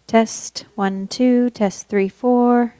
Test 1, 2, test 3, 4.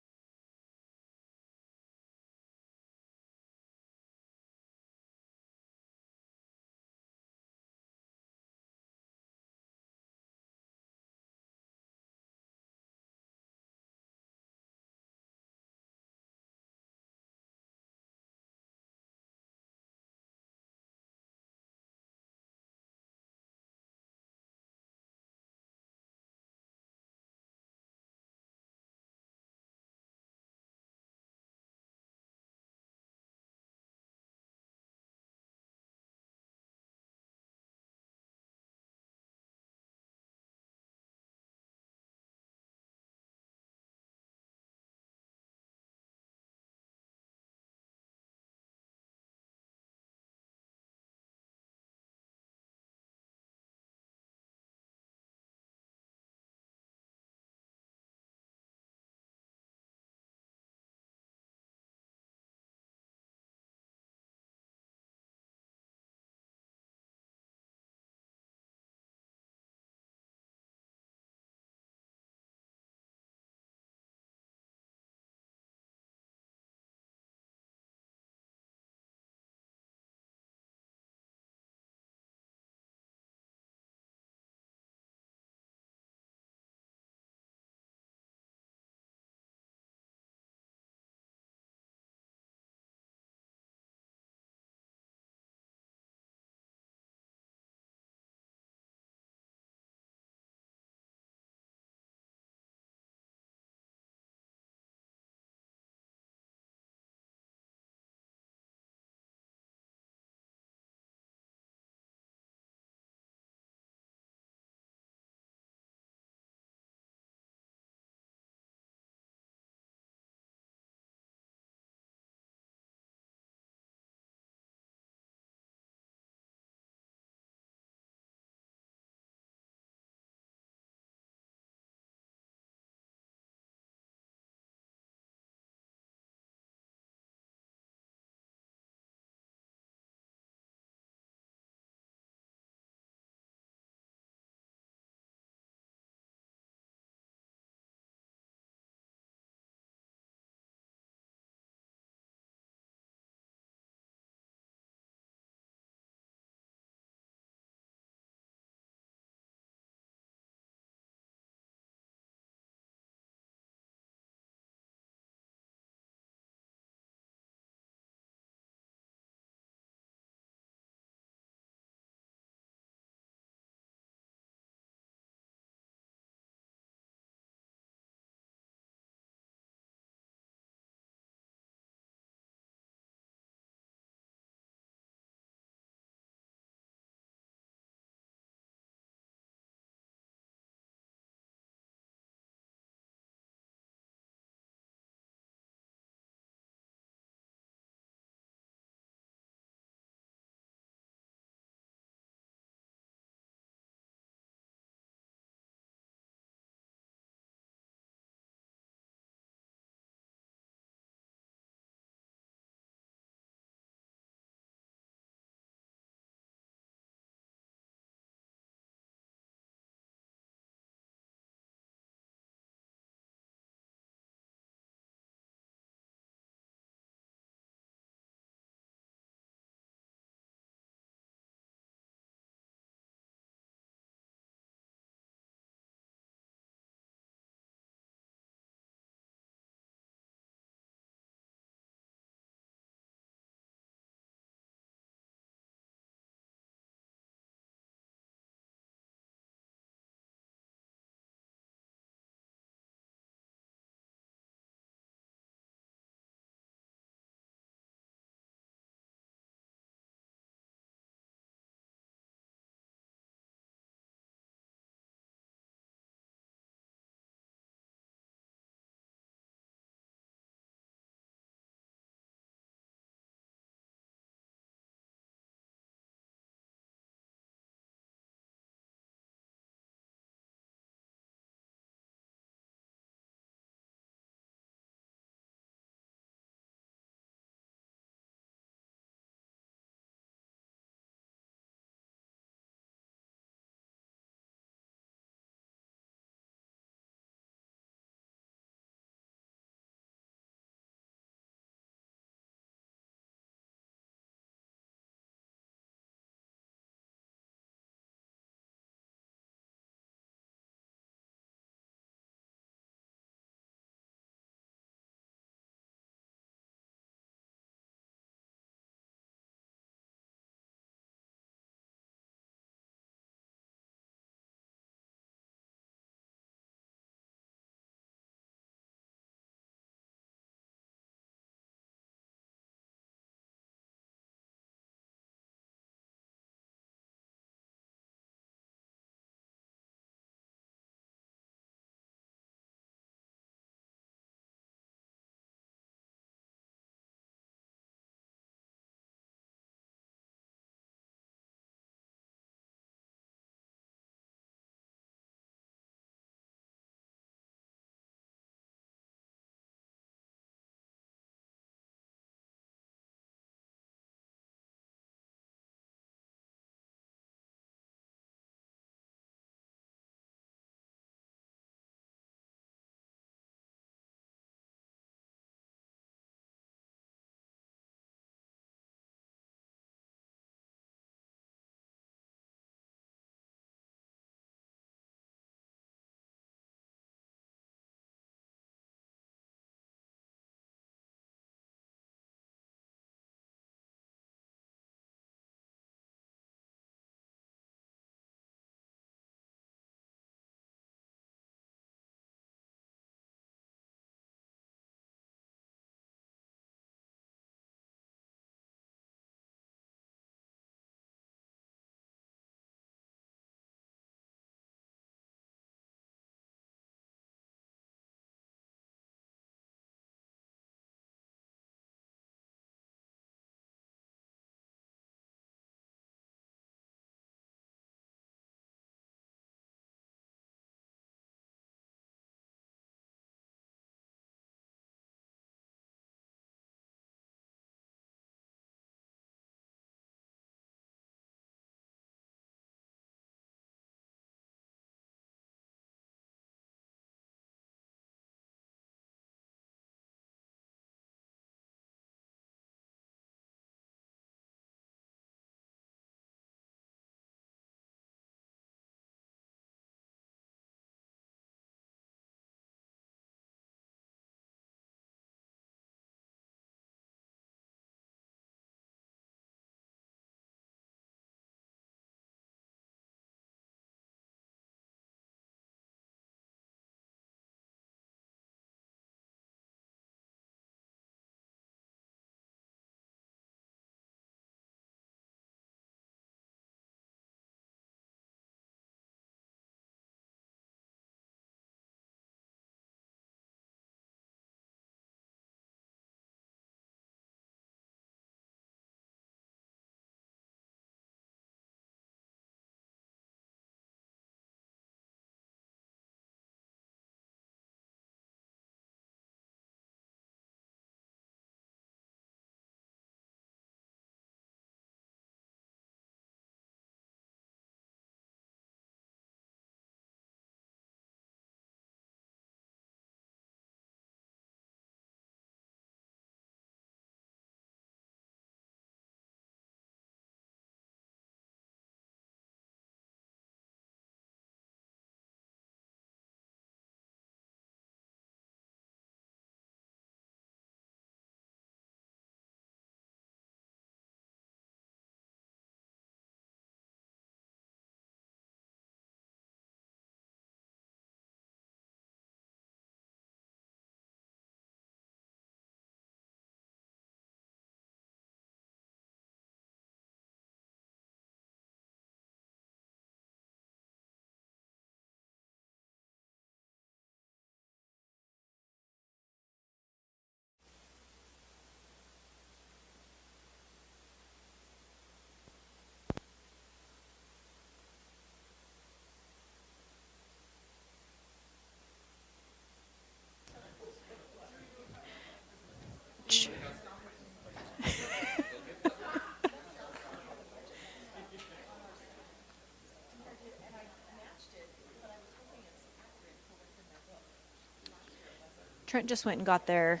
Trent just went and got their,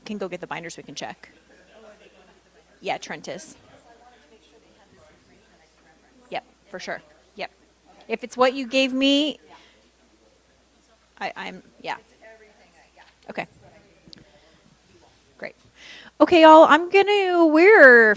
can go get the binders, we can check. Yeah, Trent is. Yep, for sure. Yep. If it's what you gave me, yeah. Okay. Great. Okay, y'all, we're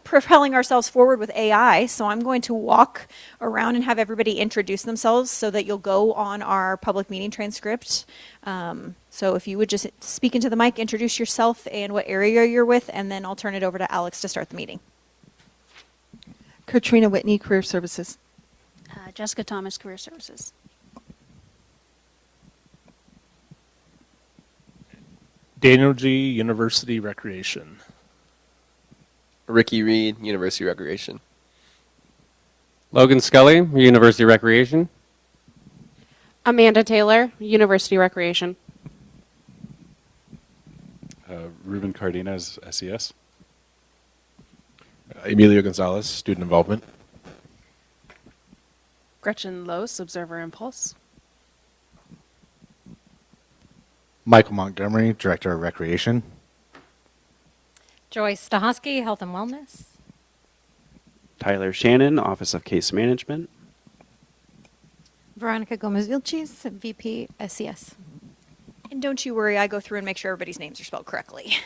propelling ourselves forward with AI, so I'm going to walk around and have everybody introduce themselves so that you'll go on our public meeting transcript. So if you would just speak into the mic, introduce yourself and what area you're with, and then I'll turn it over to Alex to start the meeting. Katrina Whitney, Career Services. Jessica Thomas, Career Services. Daniel G., University Recreation. Ricky Reed, University Recreation. Logan Scully, University Recreation. Amanda Taylor, University Recreation. Ruben Cardenas, SES. Emilio Gonzalez, Student Involvement. Gretchen Lose, Observer Impulse. Michael Montgomery, Director of Recreation. Joyce Stahosky, Health and Wellness. Tyler Shannon, Office of Case Management. Veronica Gomez-Vilches, VP, SCS. And don't you worry, I go through and make sure everybody's names are spelled correctly.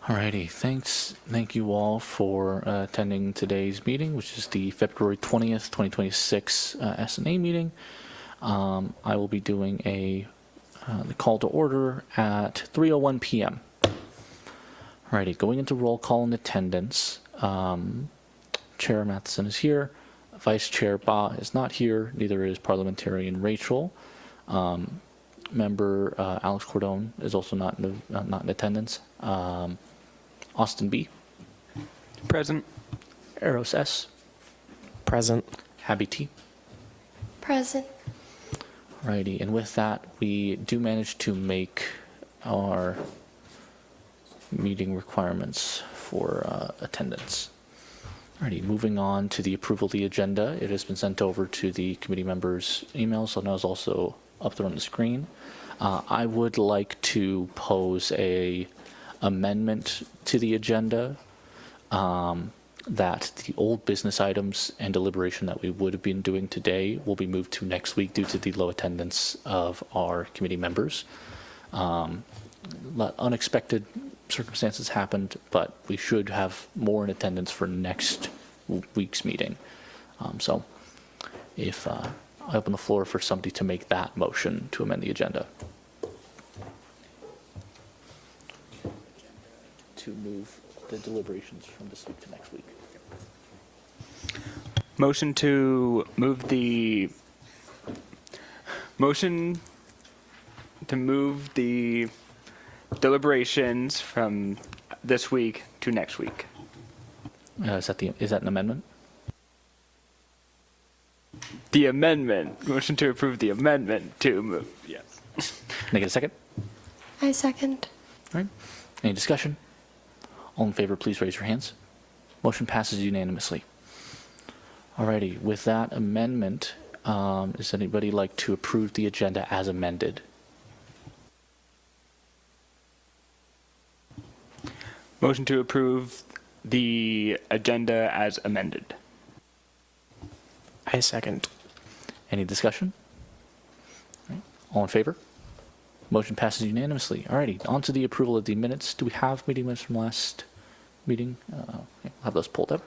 Alrighty, thank you all for attending today's meeting, which is the February 20th, 2026 S&A meeting. I will be doing the call to order at 3:01 p.m. Alrighty, going into roll call and attendance. Chair Matheson is here. Vice Chair Ba is not here. Neither is Parliamentarian Rachel. Member Alex Cordone is also not in attendance. Austin B. Present. Eros S. Present. Abby T. Present. Righty, and with that, we do manage to make our meeting requirements for attendance. Alrighty, moving on to the approval of the agenda. It has been sent over to the committee members' emails, so now it's also up there on the screen. I would like to pose a amendment to the agenda that the old business items and deliberation that we would have been doing today will be moved to next week due to the low attendance of our committee members. Unexpected circumstances happened, but we should have more in attendance for next week's meeting. So if I open the floor for somebody to make that motion to amend the agenda. To move the deliberations from this week to next week. Motion to move the deliberations from this week to next week. Is that an amendment? The amendment. Motion to approve the amendment to move. Yes. Can I get a second? I second. All right. Any discussion? All in favor, please raise your hands. Motion passes unanimously. Alrighty, with that amendment, does anybody like to approve the agenda as amended? Motion to approve the agenda as amended. I second. Any discussion? All right. All in favor? Motion passes unanimously. Alrighty, on to the approval of the minutes. Do we have meeting minutes from last meeting? Okay, we'll have those pulled up.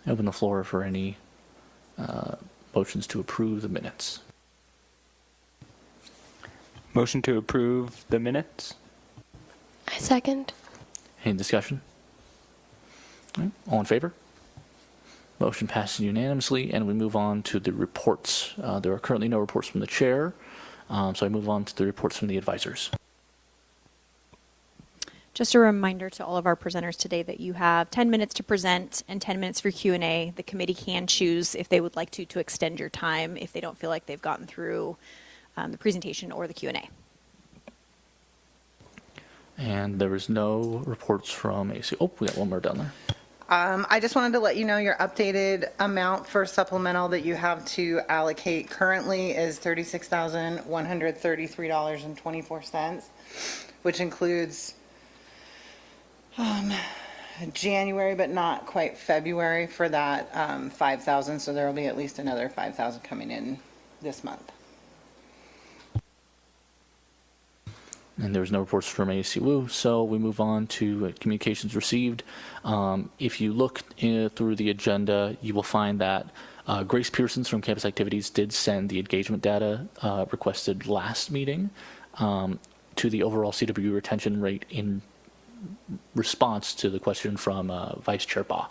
Open the floor for any motions to approve the minutes. Motion to approve the minutes? I second. Any discussion? All right, all in favor? Motion passes unanimously, and we move on to the reports. There are currently no reports from the chair, so I move on to the reports from the advisors. Just a reminder to all of our presenters today that you have 10 minutes to present and 10 minutes for Q&A. The committee can choose if they would like to extend your time if they don't feel like they've gotten through the presentation or the Q&A. And there is no reports from AC. Oh, we got one more down there. I just wanted to let you know your updated amount for supplemental that you have to allocate currently is $36,133.24, which includes January, but not quite February for that 5,000. So there will be at least another 5,000 coming in this month. And there's no reports from ACWU, so we move on to communications received. If you look through the agenda, you will find that Grace Pearsons from Campus Activities did send the engagement data requested last meeting to the overall CWU retention rate in response to the question from Vice Chair Baugh.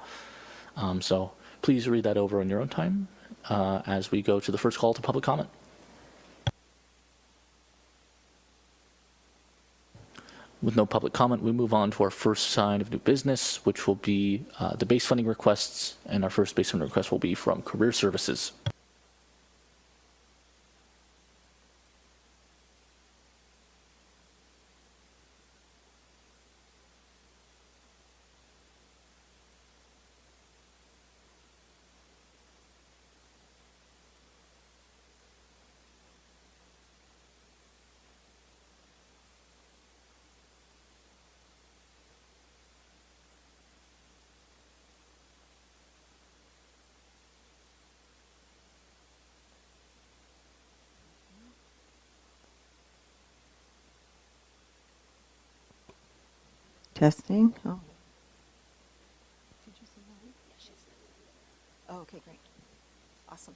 So please read that over on your own time as we go to the first call to public comment. With no public comment, we move on to our first sign of new business, which will be the base funding requests, and our first base funding request will be from Career Services. Testing. Oh. Did you see that? Oh, okay, great. Awesome.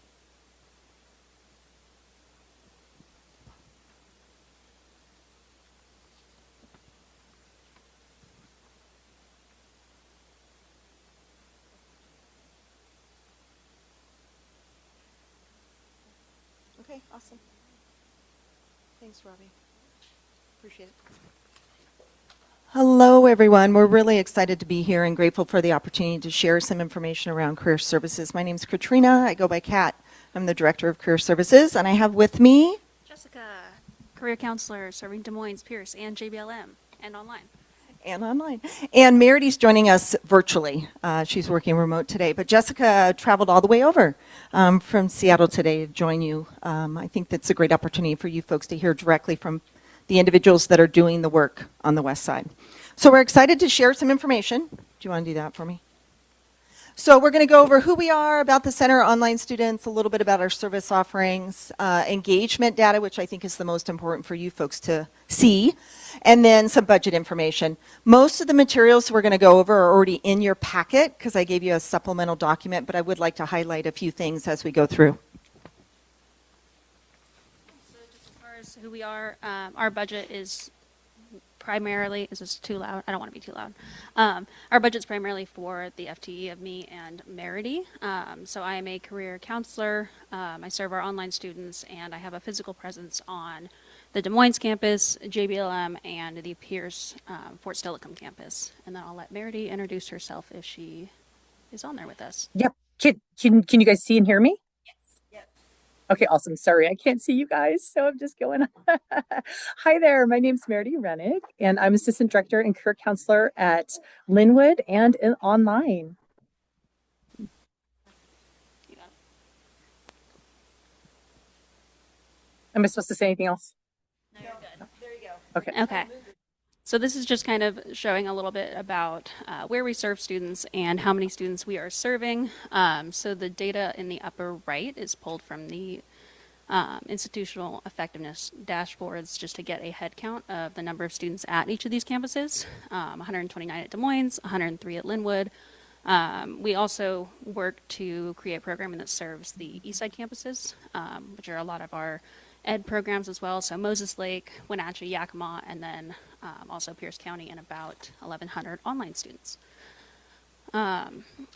Okay, awesome. Thanks, Robbie. Appreciate it. Hello, everyone. We're really excited to be here and grateful for the opportunity to share some information around career services. My name is Katrina. I go by Kat. I'm the Director of Career Services, and I have with me Jessica, career counselor serving Des Moines, Pierce, and JBLM, and online. And online. And Merity's joining us virtually. She's working remote today. But Jessica traveled all the way over from Seattle today to join you. I think that's a great opportunity for you folks to hear directly from the individuals that are doing the work on the West Side. So we're excited to share some information. Do you want to do that for me? So we're going to go over who we are, about the center, online students, a little bit about our service offerings, engagement data, which I think is the most important for you folks to see, and then some budget information. Most of the materials we're going to go over are already in your packet because I gave you a supplemental document, but I would like to highlight a few things as we go through. Who we are, our budget is primarily, is this too loud? I don't want to be too loud. Our budget's primarily for the FTE of me and Merity. So I am a career counselor. I serve our online students, and I have a physical presence on the Des Moines campus, JBLM, and the Pierce Fort Steilacoom campus. And then I'll let Merity introduce herself if she is on there with us. Yep. Can you guys see and hear me? Okay, awesome. Sorry, I can't see you guys, so I'm just going. Hi there, my name's Merity Rennick, and I'm Assistant Director and Career Counselor at Linwood and online. Am I supposed to say anything else? No, you're good. There you go. Okay. Okay. So this is just kind of showing a little bit about where we serve students and how many students we are serving. So the data in the upper right is pulled from the institutional effectiveness dashboards just to get a head count of the number of students at each of these campuses. 129 at Des Moines, 103 at Linwood, We also work to create programming that serves the Eastside campuses, which are a lot of our ed programs as well. So Moses Lake, Wenatchee, Yakima, and then also Pierce County, and about 1,100 online students. I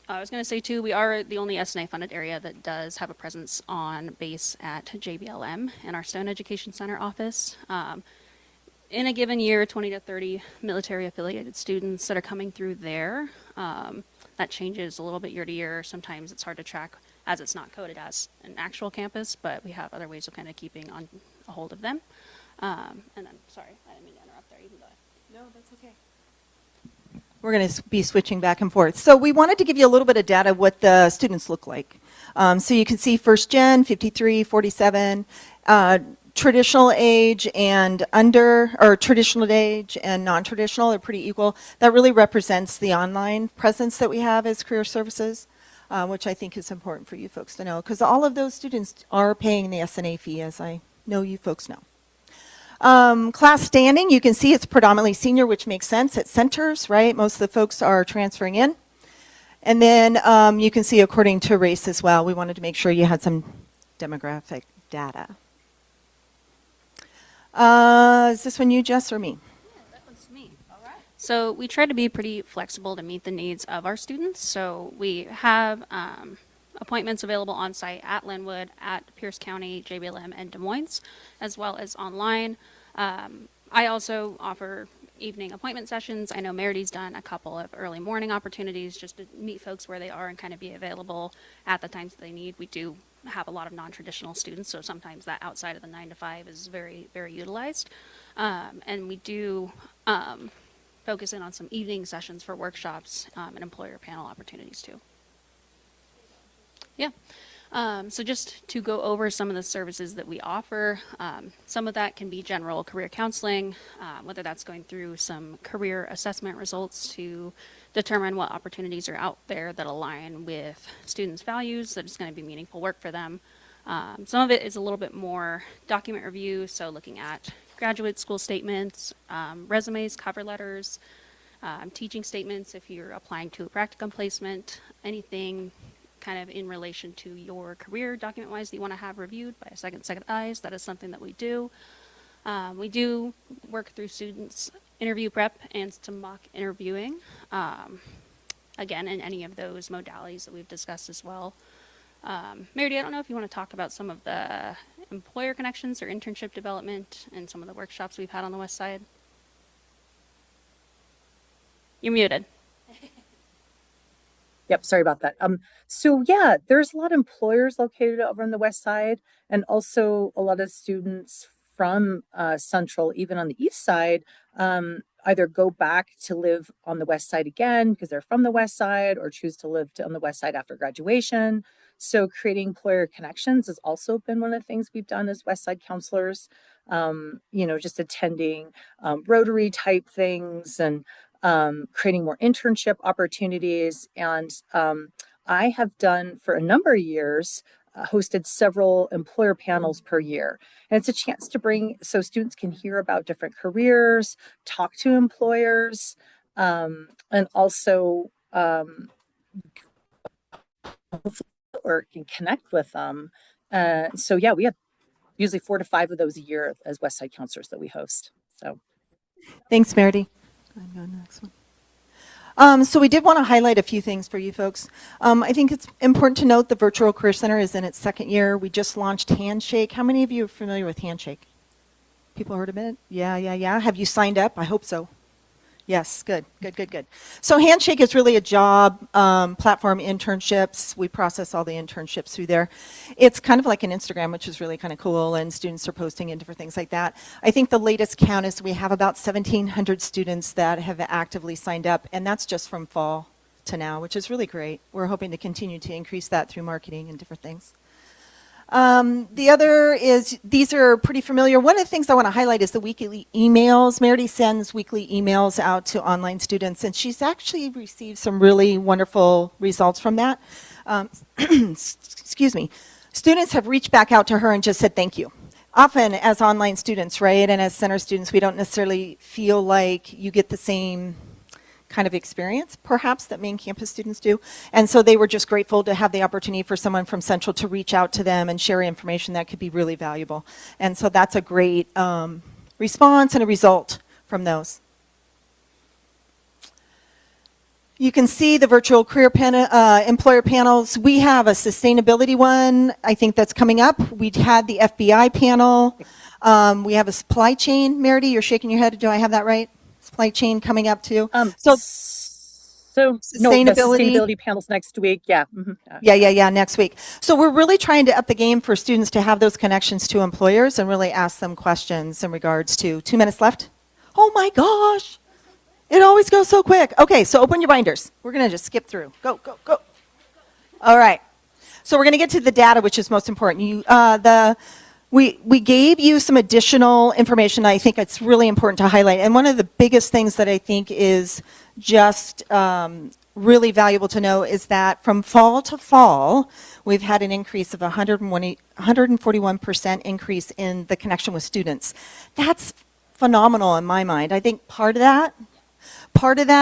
was going to say too, we are the only S&A funded area that does have a presence on base at JBLM in our Stone Education Center office. In a given year, 20 to 30 military affiliated students that are coming through there. That changes a little bit year to year. Sometimes it's hard to track as it's not coded as an actual campus, but we have other ways of kind of keeping on a hold of them. And then, sorry, I didn't mean to interrupt there. You can go ahead. No, that's okay. We're going to be switching back and forth. So we wanted to give you a little bit of data what the students look like. So you can see first gen, 53, 47, traditional age and under, or traditional age and non-traditional are pretty equal. That really represents the online presence that we have as career services, which I think is important for you folks to know, because all of those students are paying the S&A fee, as I know you folks know. Class standing, you can see it's predominantly senior, which makes sense. It centers, right? Most of the folks are transferring in. And then you can see according to race as well. We wanted to make sure you had some demographic data. Is this one you, Jess, or me? Yeah, that one's me. All right. So we try to be pretty flexible to meet the needs of our students. So we have appointments available on site at Linwood, at Pierce County, JBLM, and Des Moines, as well as online. I also offer evening appointment sessions. I know Merity's done a couple of early morning opportunities just to meet folks where they are and kind of be available at the times that they need. We do have a lot of non-traditional students, so sometimes that outside of the 9 to 5 is very, very utilized. And we do focus in on some evening sessions for workshops and employer panel opportunities too. Yeah. So just to go over some of the services that we offer, some of that can be general career counseling, whether that's going through some career assessment results to determine what opportunities are out there that align with students' values, that it's going to be meaningful work for them. Some of it is a little bit more document review, so looking at graduate school statements, resumes, cover letters, teaching statements if you're applying to a practicum placement, anything kind of in relation to your career document-wise that you want to have reviewed by a second eyes. That is something that we do. We do work through students' interview prep and some mock interviewing, again, in any of those modalities that we've discussed as well. Merity, I don't know if you want to talk about some of the employer connections or internship development and some of the workshops we've had on the West Side. You're muted. Yep, sorry about that. So yeah, there's a lot of employers located over on the West Side, and also a lot of students from Central, even on the East Side, either go back to live on the West Side again because they're from the West Side, or choose to live on the West Side after graduation. So creating employer connections has also been one of the things we've done as West Side counselors. Just attending Rotary type things and creating more internship opportunities. And I have done for a number of years, hosted several employer panels per year. And it's a chance to bring, so students can hear about different careers, talk to employers, and also or can connect with them. So yeah, we have usually 4 to 5 of those a year as West Side counselors that we host. So Thanks, Merity. I'm going to the next one. So we did want to highlight a few things for you folks. I think it's important to note the Virtual Career Center is in its second year. We just launched Handshake. How many of you are familiar with Handshake? People heard of it? Yeah. Have you signed up? I hope so. Yes, good. So Handshake is really a job platform, internships. We process all the internships through there. It's kind of like an Instagram, which is really kind of cool, and students are posting in different things like that. I think the latest count is we have about 1,700 students that have actively signed up, and that's just from fall to now, which is really great. We're hoping to continue to increase that through marketing and different things. The other is, these are pretty familiar. One of the things I want to highlight is the weekly emails. Merity sends weekly emails out to online students, and she's actually received some really wonderful results from that. Excuse me. Students have reached back out to her and just said thank you. Often as online students, right, and as center students, we don't necessarily feel like you get the same kind of experience, perhaps, that main campus students do. And so they were just grateful to have the opportunity for someone from Central to reach out to them and share information that could be really valuable. And so that's a great response and a result from those. You can see the virtual career employer panels. We have a sustainability one, I think that's coming up. We had the FBI panel. We have a supply chain. Meredith, you're shaking your head. Do I have that right? Supply chain coming up too. So no, the sustainability panels next week. Yeah. Mm-hmm. Yeah, next week. So we're really trying to up the game for students to have those connections to employers and really ask them questions in regards to 2 minutes left. Oh my gosh. It always goes so quick. Okay, so open your binders. We're going to just skip through. Go, go, go. All right. So we're going to get to the data, which is most important. We gave you some additional information I think it's really important to highlight. And one of the biggest things that I think is just really valuable to know is that from fall to fall, we've had an increase of 141% increase in the connection with students. That's phenomenal in my mind. I think part of that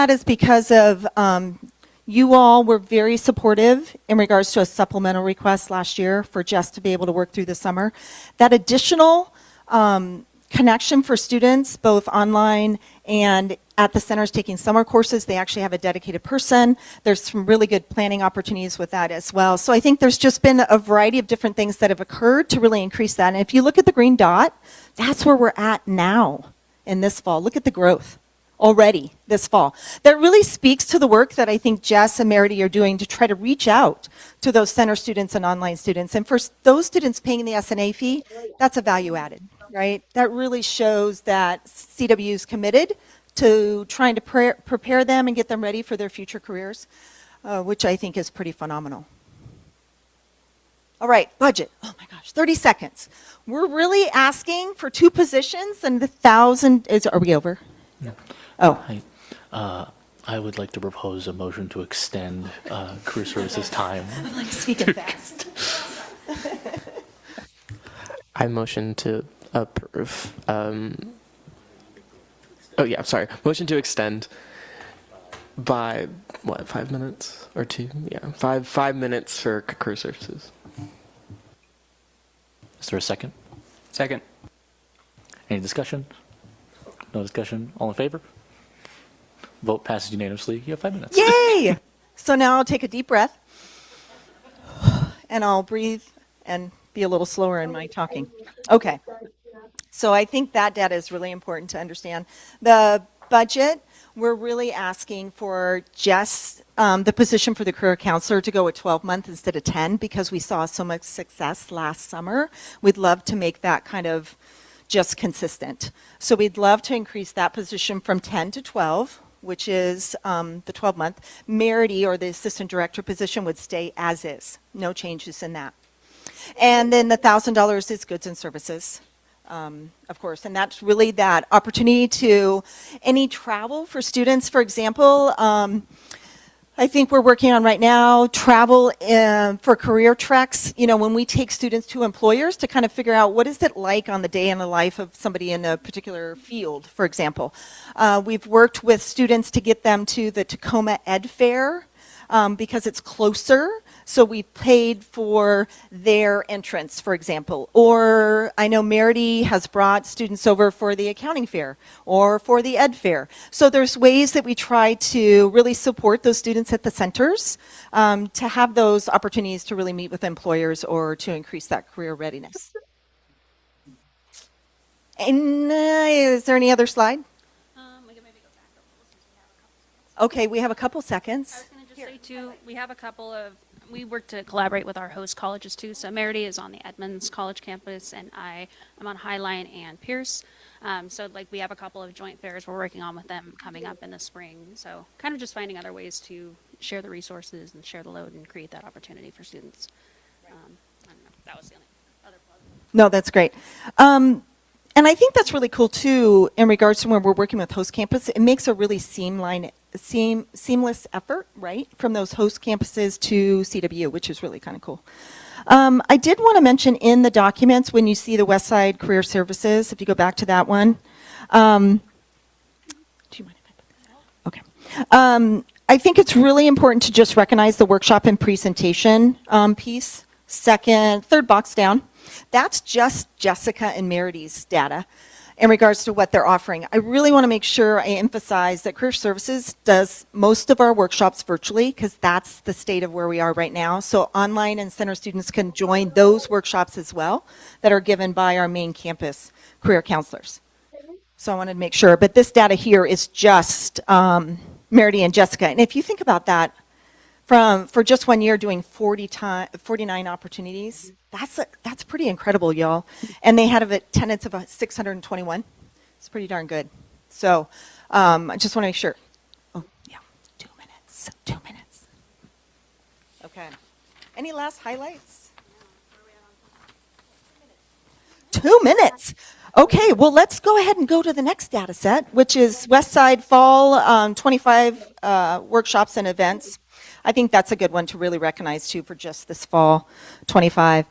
is because of you all were very supportive in regards to a supplemental request last year for Jess to be able to work through the summer. That additional connection for students, both online and at the centers taking summer courses, they actually have a dedicated person. There's some really good planning opportunities with that as well. So I think there's just been a variety of different things that have occurred to really increase that. And if you look at the green dot, that's where we're at now in this fall. Look at the growth already this fall. That really speaks to the work that I think Jess and Meredith are doing to try to reach out to those center students and online students. And for those students paying the S&A fee, that's a value added, right? That really shows that CWU is committed to trying to prepare them and get them ready for their future careers, which I think is pretty phenomenal. All right, budget. Oh my gosh, 30 seconds. We're really asking for 2 positions and the 1,000 is, are we over? No. Oh. I would like to propose a motion to extend career services time. I'm like speaking fast. I motion to approve. Motion to extend by, 5 minutes or 2? Yeah, 5 minutes for career services. Is there a second? Second. Any discussion? No discussion? All in favor? Vote passes unanimously. You have 5 minutes. Yay! So now I'll take a deep breath and I'll breathe and be a little slower in my talking. Okay. So I think that data is really important to understand. The budget, we're really asking for just the position for the career counselor to go at 12 months instead of 10 because we saw so much success last summer. We'd love to make that kind of just consistent. So we'd love to increase that position from 10 to 12, which is the 12-month. Meredith, or the assistant director position, would stay as is. No changes in that. And then the $1,000 is goods and services, of course. And that's really that opportunity to any travel for students, for example. I think we're working on right now travel for career treks. You know, when we take students to employers to kind of figure out what is it like on the day in the life of somebody in a particular field, for example. We've worked with students to get them to the Tacoma Ed Fair because it's closer. So we paid for their entrance, for example. Or I know Meredith has brought students over for the accounting fair or for the ed fair. So there's ways that we try to really support those students at the centers to have those opportunities to really meet with employers or to increase that career readiness. And is there any other slide? We can maybe go back a little since we have a couple. Okay, we have a couple seconds. I was going to just say too, we have a couple of, we work to collaborate with our host colleges too. So Meredith is on the Edmonds College campus and I'm on Highline and Pierce. So like we have a couple of joint fairs we're working on with them coming up in the spring. So kind of just finding other ways to share the resources and share the load and create that opportunity for students. I don't know, that was the only other plug. No, that's great. And I think that's really cool too in regards to when we're working with host campus. It makes a really seamless effort, right, from those host campuses to CWU, which is really kind of cool. I did want to mention in the documents when you see the West Side Career Services, if you go back to that one. Do you mind if I put that? Okay. I think it's really important to just recognize the workshop and presentation piece. Third box down. That's just Jessica and Merity's data in regards to what they're offering. I really want to make sure I emphasize that Career Services does most of our workshops virtually because that's the state of where we are right now. So online and center students can join those workshops as well that are given by our main campus career counselors. So I wanted to make sure. But this data here is just Merity and Jessica. And if you think about that, for just 1 year doing 49 opportunities, that's pretty incredible, y'all. And they had attendance of 621. It's pretty darn good. So I just want to make sure. Oh, yeah, 2 minutes. 2 minutes. Okay. Any last highlights? 2 minutes. Okay, well, let's go ahead and go to the next data set, which is Westside Fall 25 workshops and events. I think that's a good one to really recognize, too, for just this fall 25.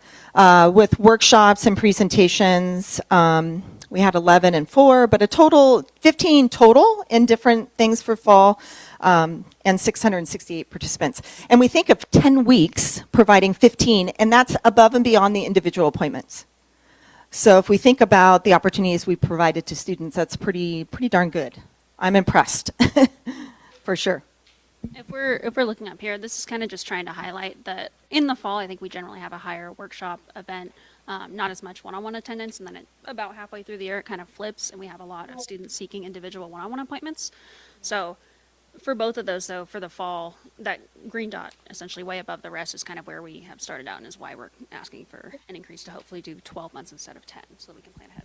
With workshops and presentations, we had 11 and 4, but a total, 15 total in different things for fall, and 668 participants. And we think of 10 weeks providing 15, and that's above and beyond the individual appointments. So if we think about the opportunities we provided to students, that's pretty darn good. I'm impressed, for sure. If we're looking up here, this is kind of just trying to highlight that in the fall, I think we generally have a higher workshop event, not as much one-on-one attendance, and then about halfway through the year, it kind of flips, and we have a lot of students seeking individual one-on-one appointments. So for both of those, though, for the fall, that green dot, essentially way above the rest, is kind of where we have started out and is why we're asking for an increase to hopefully do 12 months instead of 10, so that we can plan ahead.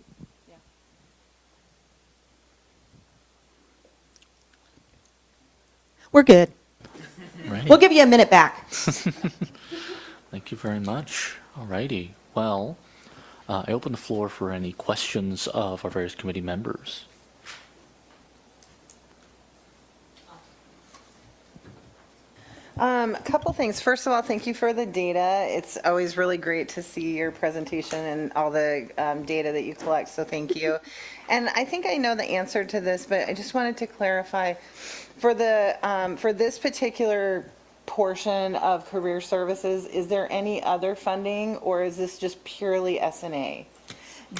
We're good. Right. We'll give you a minute back. Thank you very much. All righty. Well, I open the floor for any questions of our various committee members. A couple things. First of all, thank you for the data. It's always really great to see your presentation and all the data that you collect, so thank you. And I think I know the answer to this, but I just wanted to clarify. For this particular portion of career services, is there any other funding, or is this just purely S&A?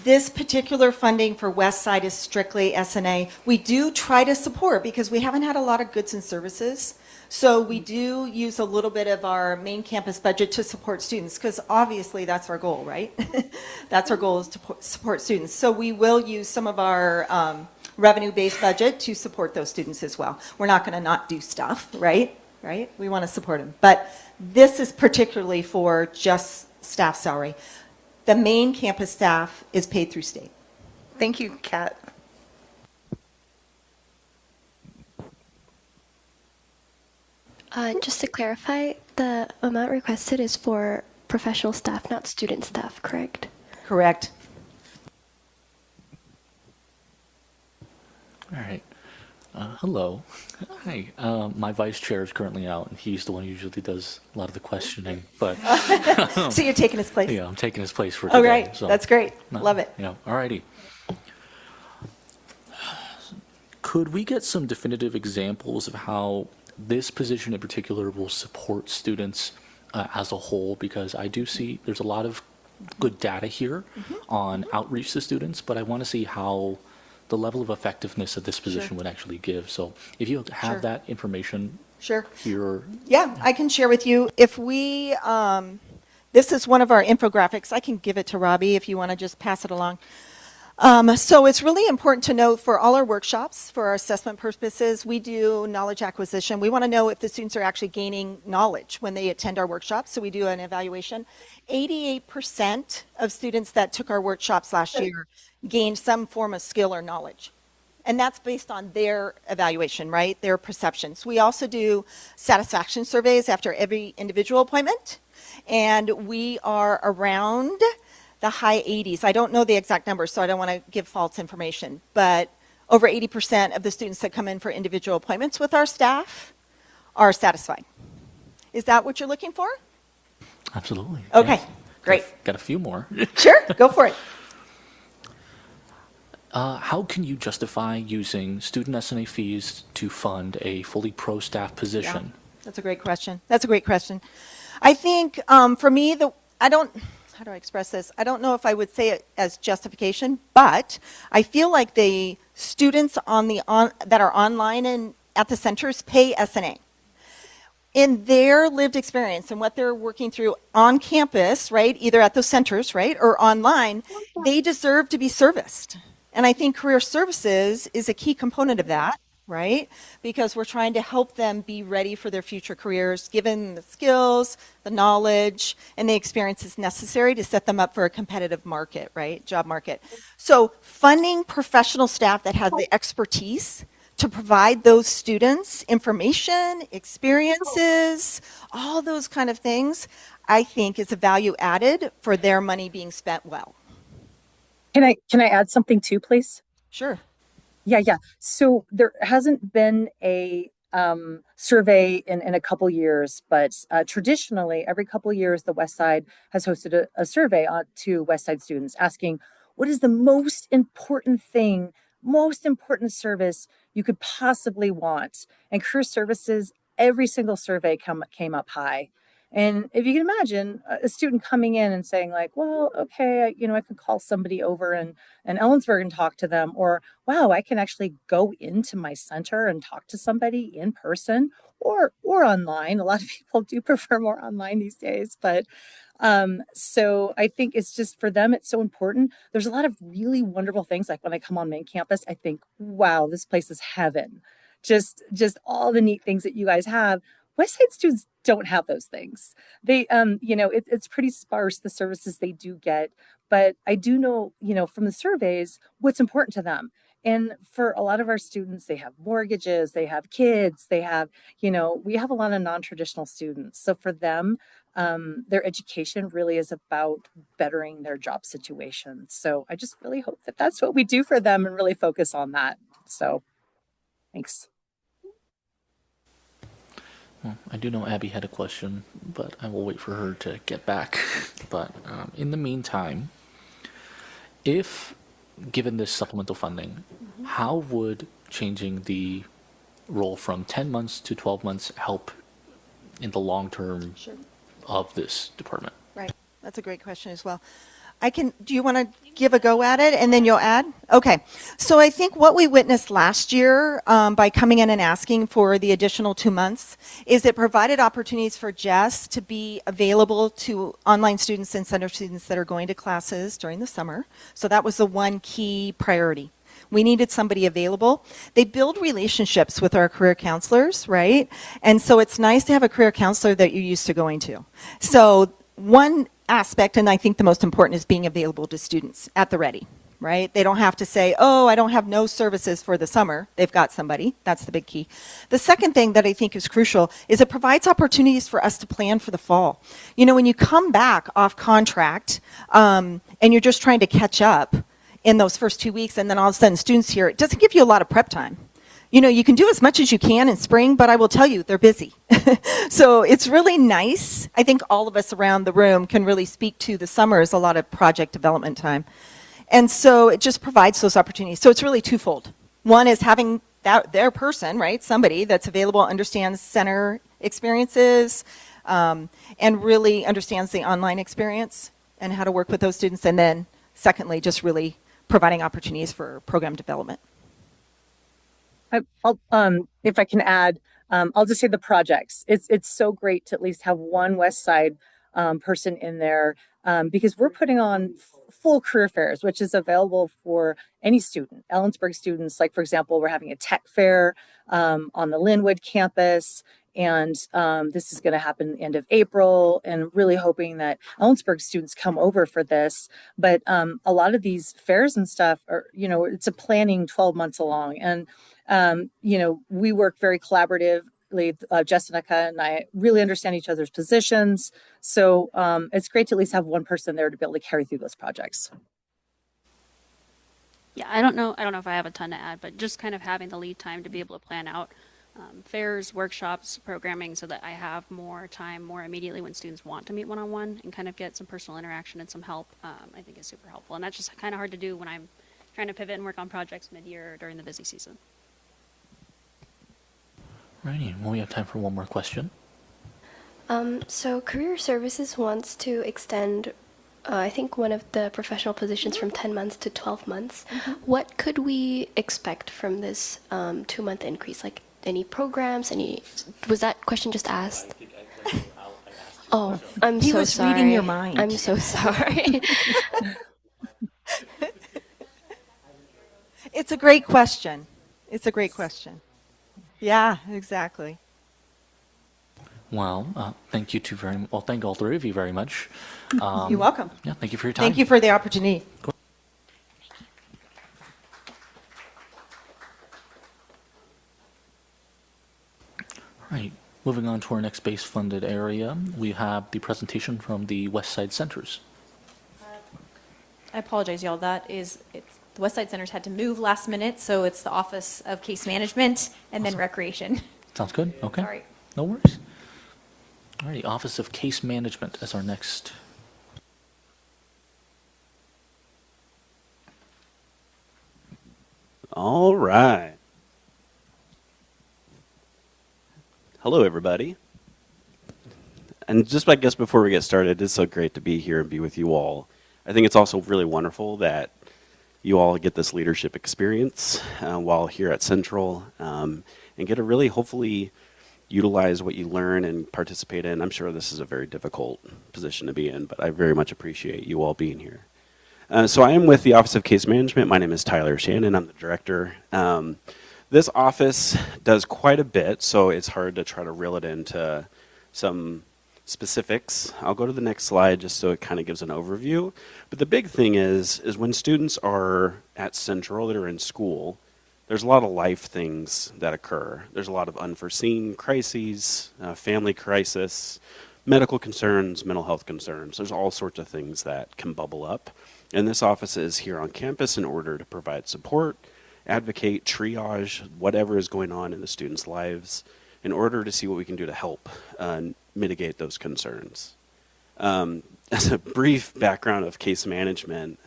This particular funding for Westside is strictly S&A. We do try to support because we haven't had a lot of goods and services. So we do use a little bit of our main campus budget to support students because obviously that's our goal, right? That's our goal, is to support students. So we will use some of our revenue-based budget to support those students as well. We're not going to not do stuff, right? Right? We want to support them. But this is particularly for just staff salary. The main campus staff is paid through state. Thank you, Kat. Just to clarify, the amount requested is for professional staff, not student staff, correct? Correct. All right. Hello. Hi. My vice chair is currently out, and he's the one who usually does a lot of the questioning. But so you're taking his place? Yeah, I'm taking his place for today. Oh, right. So. That's great. Love it. Yeah. All righty. Could we get some definitive examples of how this position in particular will support students as a whole? Because I do see there's a lot of good data here on outreach to students, but I want to see how the level of effectiveness of this position would actually give. So if you have that information here. Yeah, I can share with you. If we, this is one of our infographics. I can give it to Robbie if you want to just pass it along. So it's really important to know for all our workshops, for our assessment purposes, we do knowledge acquisition. We want to know if the students are actually gaining knowledge when they attend our workshops. So we do an evaluation. 88% of students that took our workshops last year gained some form of skill or knowledge. And that's based on their evaluation, right? Their perceptions. We also do satisfaction surveys after every individual appointment. And we are around the high 80s. I don't know the exact numbers, so I don't want to give false information. But over 80% of the students that come in for individual appointments with our staff are satisfied. Is that what you're looking for? Absolutely. Okay, yes. great. Got a few more. Sure, go for it. How can you justify using student S&A fees to fund a fully pro staff position? That's a great question. That's a great question. I think for me, how do I express this? I don't know if I would say it as justification, but I feel like the students that are online and at the centers pay S&A. In their lived experience and what they're working through on campus, right, either at those centers, right, or online, they deserve to be serviced. And I think career services is a key component of that, right? Because we're trying to help them be ready for their future careers, given the skills, the knowledge, and the experiences necessary to set them up for a competitive market, right? Job market. So funding professional staff that have the expertise to provide those students information, experiences, all those kind of things, I think is a value added for their money being spent well. Can I add something too, please? Sure. Yeah. So there hasn't been a survey in a couple years, but traditionally, every couple years, the West Side has hosted a survey to West Side students asking, what is the most important thing, most important service you could possibly want? And career services, every single survey came up high. And if you can imagine a student coming in and saying like, well, okay, I could call somebody over and Ellensburg and talk to them, or wow, I can actually go into my center and talk to somebody in person or online. A lot of people do prefer more online these days, but so I think it's just for them, it's so important. There's a lot of really wonderful things. Like when I come on main campus, I think, wow, this place is heaven. Just all the neat things that you guys have. West Side students don't have those things. They, it's pretty sparse, the services they do get, but I do know, from the surveys, what's important to them. And for a lot of our students, they have mortgages, they have kids, they have, we have a lot of non-traditional students. So for them, their education really is about bettering their job situation. So I just really hope that that's what we do for them and really focus on that. So thanks. Well, I do know Abby had a question, but I will wait for her to get back. But in the meantime, if given this supplemental funding, how would changing the role from 10 months to 12 months help in the long term of this department? Right. That's a great question as well. Do you want to give a go at it and then you'll add? Okay. So I think what we witnessed last year by coming in and asking for the additional 2 months is it provided opportunities for Jess to be available to online students and center students that are going to classes during the summer. So that was the one key priority. We needed somebody available. They build relationships with our career counselors, right? And so it's nice to have a career counselor that you're used to going to. So one aspect, and I think the most important, is being available to students at the ready, right? They don't have to say, oh, I don't have no services for the summer. They've got somebody. That's the big key. The second thing that I think is crucial is it provides opportunities for us to plan for the fall. When you come back off contract and you're just trying to catch up in those first 2 weeks, and then all of a sudden students here, it doesn't give you a lot of prep time. You can do as much as you can in spring, but I will tell you, they're busy. So it's really nice. I think all of us around the room can really speak to the summer as a lot of project development time. And so it just provides those opportunities. So it's really twofold. One is having their person, right, somebody that's available, understands center experiences, and really understands the online experience and how to work with those students. And then secondly, just really providing opportunities for program development. If I can add, I'll just say the projects. It's so great to at least have one West Side person in there because we're putting on full career fairs, which is available for any student. Ellensburg students, like for example, we're having a tech fair on the Linwood campus. And this is going to happen end of April, and really hoping that Ellensburg students come over for this. But a lot of these fairs and stuff are, it's a planning 12 months along. And, we work very collaboratively. Jessica and I really understand each other's positions. So it's great to at least have one person there to be able to carry through those projects. Yeah, I don't know if I have a ton to add, but just kind of having the lead time to be able to plan out fairs, workshops, programming, so that I have more time more immediately when students want to meet one-on-one and kind of get some personal interaction and some help, I think is super helpful. And that's just kind of hard to do when I'm trying to pivot and work on projects mid-year during the busy season. Righty, well, we have time for one more question. So Career Services wants to extend, I think, one of the professional positions from 10 months to 12 months. What could we expect from this 2-month increase? Like any programs, was that question just asked? Oh, I'm He so was sorry. reading your mind. I'm so sorry. It's a great question. It's a great question. Yeah, exactly. Well, thank you thank all three of you very much. You're welcome. Yeah, thank you for your time. Thank you for the opportunity. Right. Moving on to our next base-funded area, we have the presentation from the West Side Centers. I apologize, y'all. The West Side Centers had to move last minute, so it's the Office of Case Management and then Recreation. Sounds good. Okay. Sorry. No worries. All right. Office of Case Management as our next. All right. Hello, everybody. And just, I guess, before we get started, it's so great to be here and be with you all. I think it's also really wonderful that you all get this leadership experience while here at Central and get to really, hopefully, utilize what you learn and participate in. I'm sure this is a very difficult position to be in, but I very much appreciate you all being here. So I am with the Office of Case Management. My name is Tyler Shannon. I'm the director. This office does quite a bit, so it's hard to try to reel it into some specifics. I'll go to the next slide just so it kind of gives an overview. But the big thing is when students are at Central that are in school, there's a lot of life things that occur. There's a lot of unforeseen crises, family crisis, medical concerns, mental health concerns. There's all sorts of things that can bubble up. And this office is here on campus in order to provide support, advocate, triage, whatever is going on in the students' lives in order to see what we can do to help mitigate those concerns. As a brief background of case management,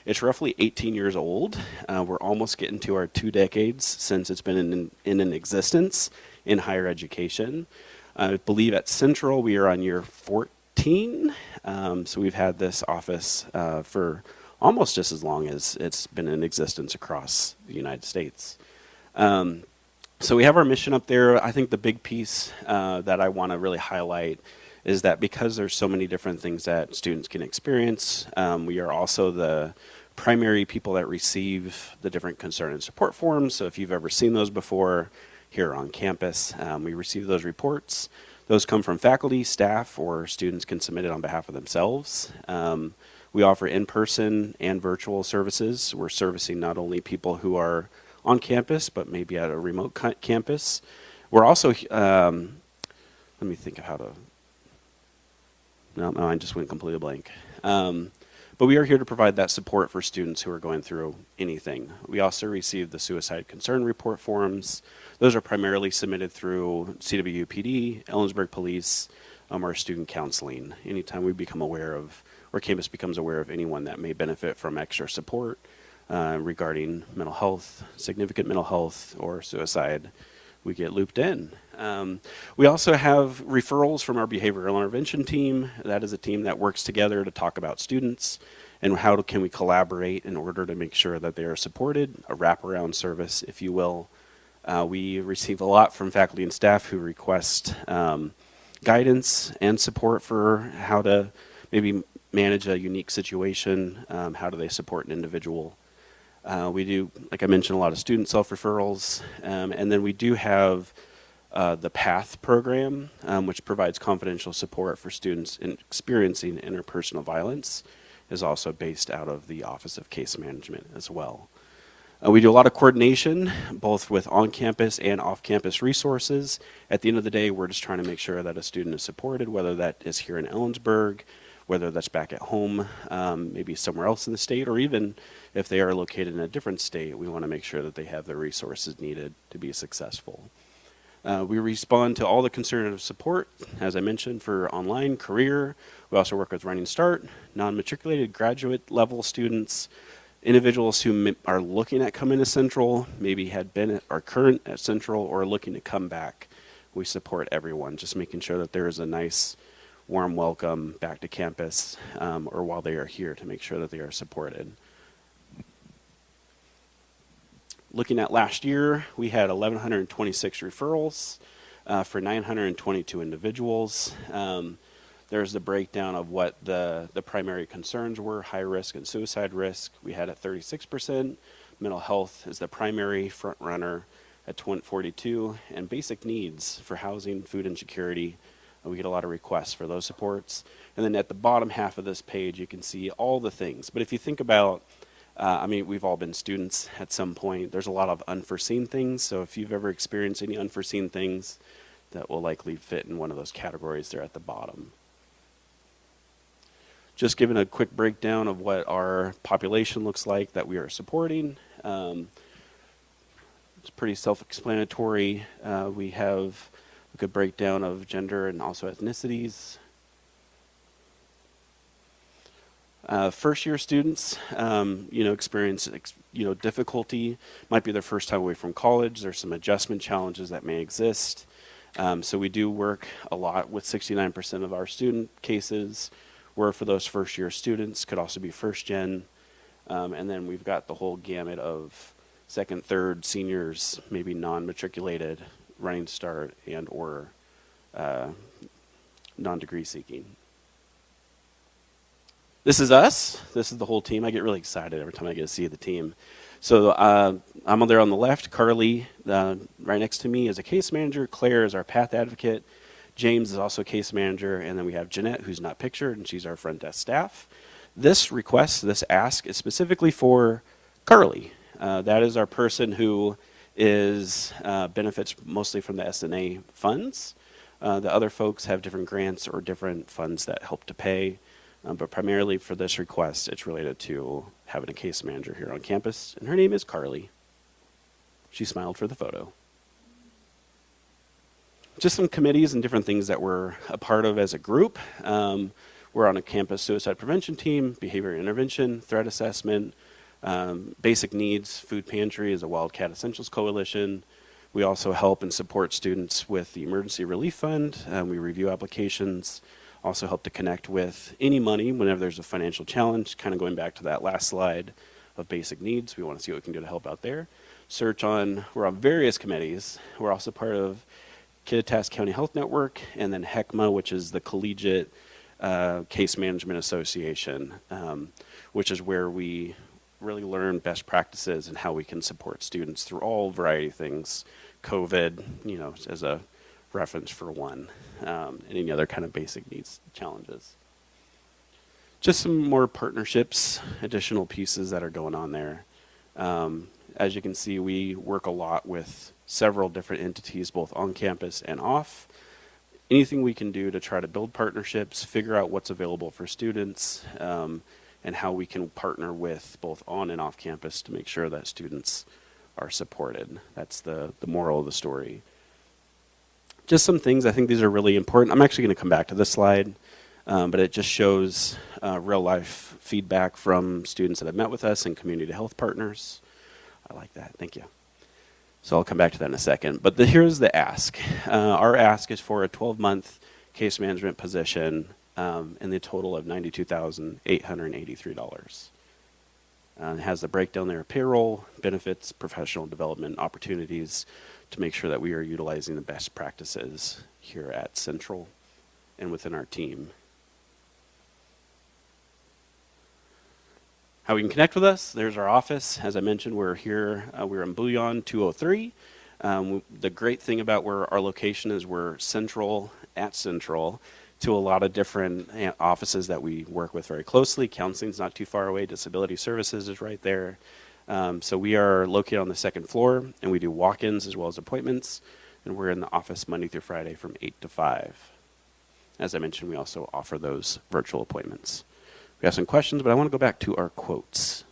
it's roughly 18 years old. We're almost getting to our 2 decades since it's been in an existence in higher education. I believe at Central we are on year 14, so we've had this office for almost just as long as it's been in existence across the United States. So we have our mission up there. I think the big piece that I want to really highlight is that because there's so many different things that students can experience, we are also the primary people that receive the different concern and support forms. So if you've ever seen those before here on campus, we receive those reports. Those come from faculty, staff, or students can submit it on behalf of themselves. We offer in-person and virtual services. We're servicing not only people who are on campus, but maybe at a remote campus. We're also, let me think of how to, no, my mind just went completely blank. But we are here to provide that support for students who are going through anything. We also receive the suicide concern report forms. Those are primarily submitted through CWU PD, Ellensburg Police, or student counseling. Anytime we become aware of, or campus becomes aware of anyone that may benefit from extra support regarding mental health, significant mental health, or suicide, we get looped in. We also have referrals from our behavioral intervention team. That is a team that works together to talk about students and how can we collaborate in order to make sure that they are supported, a wraparound service, if you will. We receive a lot from faculty and staff who request guidance and support for how to maybe manage a unique situation, how do they support an individual. We do, like I mentioned, a lot of student self-referrals, and then we do have the PATH program, which provides confidential support for students experiencing interpersonal violence, is also based out of the Office of Case Management as well. We do a lot of coordination, both with on-campus and off-campus resources. At the end of the day, we're just trying to make sure that a student is supported, whether that is here in Ellensburg, whether that's back at home, maybe somewhere else in the state, or even if they are located in a different state, we want to make sure that they have the resources needed to be successful. We respond to all the concerns of support, as I mentioned, for online, career. We also work with Running Start, non-matriculated graduate level students, Individuals who are looking at coming to Central, maybe are current at Central or looking to come back, we support everyone, just making sure that there is a nice, warm welcome back to campus or while they are here to make sure that they are supported. Looking at last year, we had 1,126 referrals for 922 individuals. There's the breakdown of what the primary concerns were, high risk and suicide risk. We had at 36%. Mental health is the primary front runner at 42%. And basic needs for housing, food, and security, we get a lot of requests for those supports. And then at the bottom half of this page, you can see all the things. But if you think about, I mean, we've all been students at some point. There's a lot of unforeseen things. So if you've ever experienced any unforeseen things, that will likely fit in one of those categories there at the bottom. Just giving a quick breakdown of what our population looks like that we are supporting. It's pretty self-explanatory. We have a good breakdown of gender and also ethnicities. First year students, experience, difficulty, might be their first time away from college. There's some adjustment challenges that may exist. So we do work a lot with 69% of our student cases were for those first year students, could also be first gen. And then we've got the whole gamut of second, third, seniors, maybe non-matriculated, running start, and or non-degree seeking. This is us. This is the whole team. I get really excited every time I get to see the team. So I'm on there on the left. Carly, right next to me, is a case manager. Claire is our path advocate. James is also a case manager. And then we have Jeanette, who's not pictured, and she's our front desk staff. This request, this ask, is specifically for Carly. That is our person who benefits mostly from the S&A funds. The other folks have different grants or different funds that help to pay. But primarily for this request, it's related to having a case manager here on campus. And her name is Carly. She smiled for the photo. Just some committees and different things that we're a part of as a group. We're on a campus suicide prevention team, behavior intervention, threat assessment, basic needs, food pantry is a Wildcat Essentials Coalition. We also help and support students with the Emergency Relief Fund. We review applications. Also help to connect with any money whenever there's a financial challenge, kind of going back to that last slide of basic needs. We want to see what we can do to help out there. We're on various committees. We're also part of Kittitas County Health Network, and then HECMA, which is the Collegiate Case Management Association, which is where we really learn best practices and how we can support students through all variety of things. COVID, as a reference for one, and any other kind of basic needs challenges. Just some more partnerships, additional pieces that are going on there. As you can see, we work a lot with several different entities, both on campus and off. Anything we can do to try to build partnerships, figure out what's available for students, and how we can partner with both on and off campus to make sure that students are supported. That's the moral of the story. Just some things, I think these are really important. I'm actually going to come back to this slide, but it just shows real life feedback from students that have met with us and community health partners. I like that, thank you. So I'll come back to that in a second. But here's the ask. Our ask is for a 12-month case management position in the total of $92,883. It has the breakdown there of payroll, benefits, professional development opportunities to make sure that we are utilizing the best practices here at Central and within our team. How we can connect with us, there's our office. As I mentioned, we're here, we're in Bouillon 203. The great thing about where our location is we're central to a lot of different offices that we work with very closely. Counseling's not too far away. Disability services is right there. So we are located on the second floor, and we do walk-ins as well as appointments. And we're in the office Monday through Friday from 8 to 5. As I mentioned, we also offer those virtual appointments. We have some questions, but I want to go back to our quotes,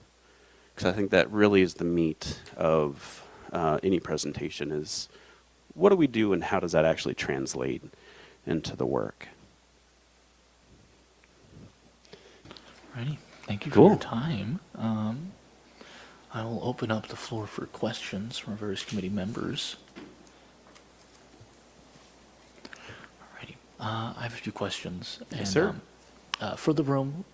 because I think that really is the meat of any presentation is what do we do and how does that actually translate into the work? Alrighty, thank you for Cool. your time. I will open up the floor for questions from various committee members. Alrighty. I have a few questions. Yes, sir. For the room,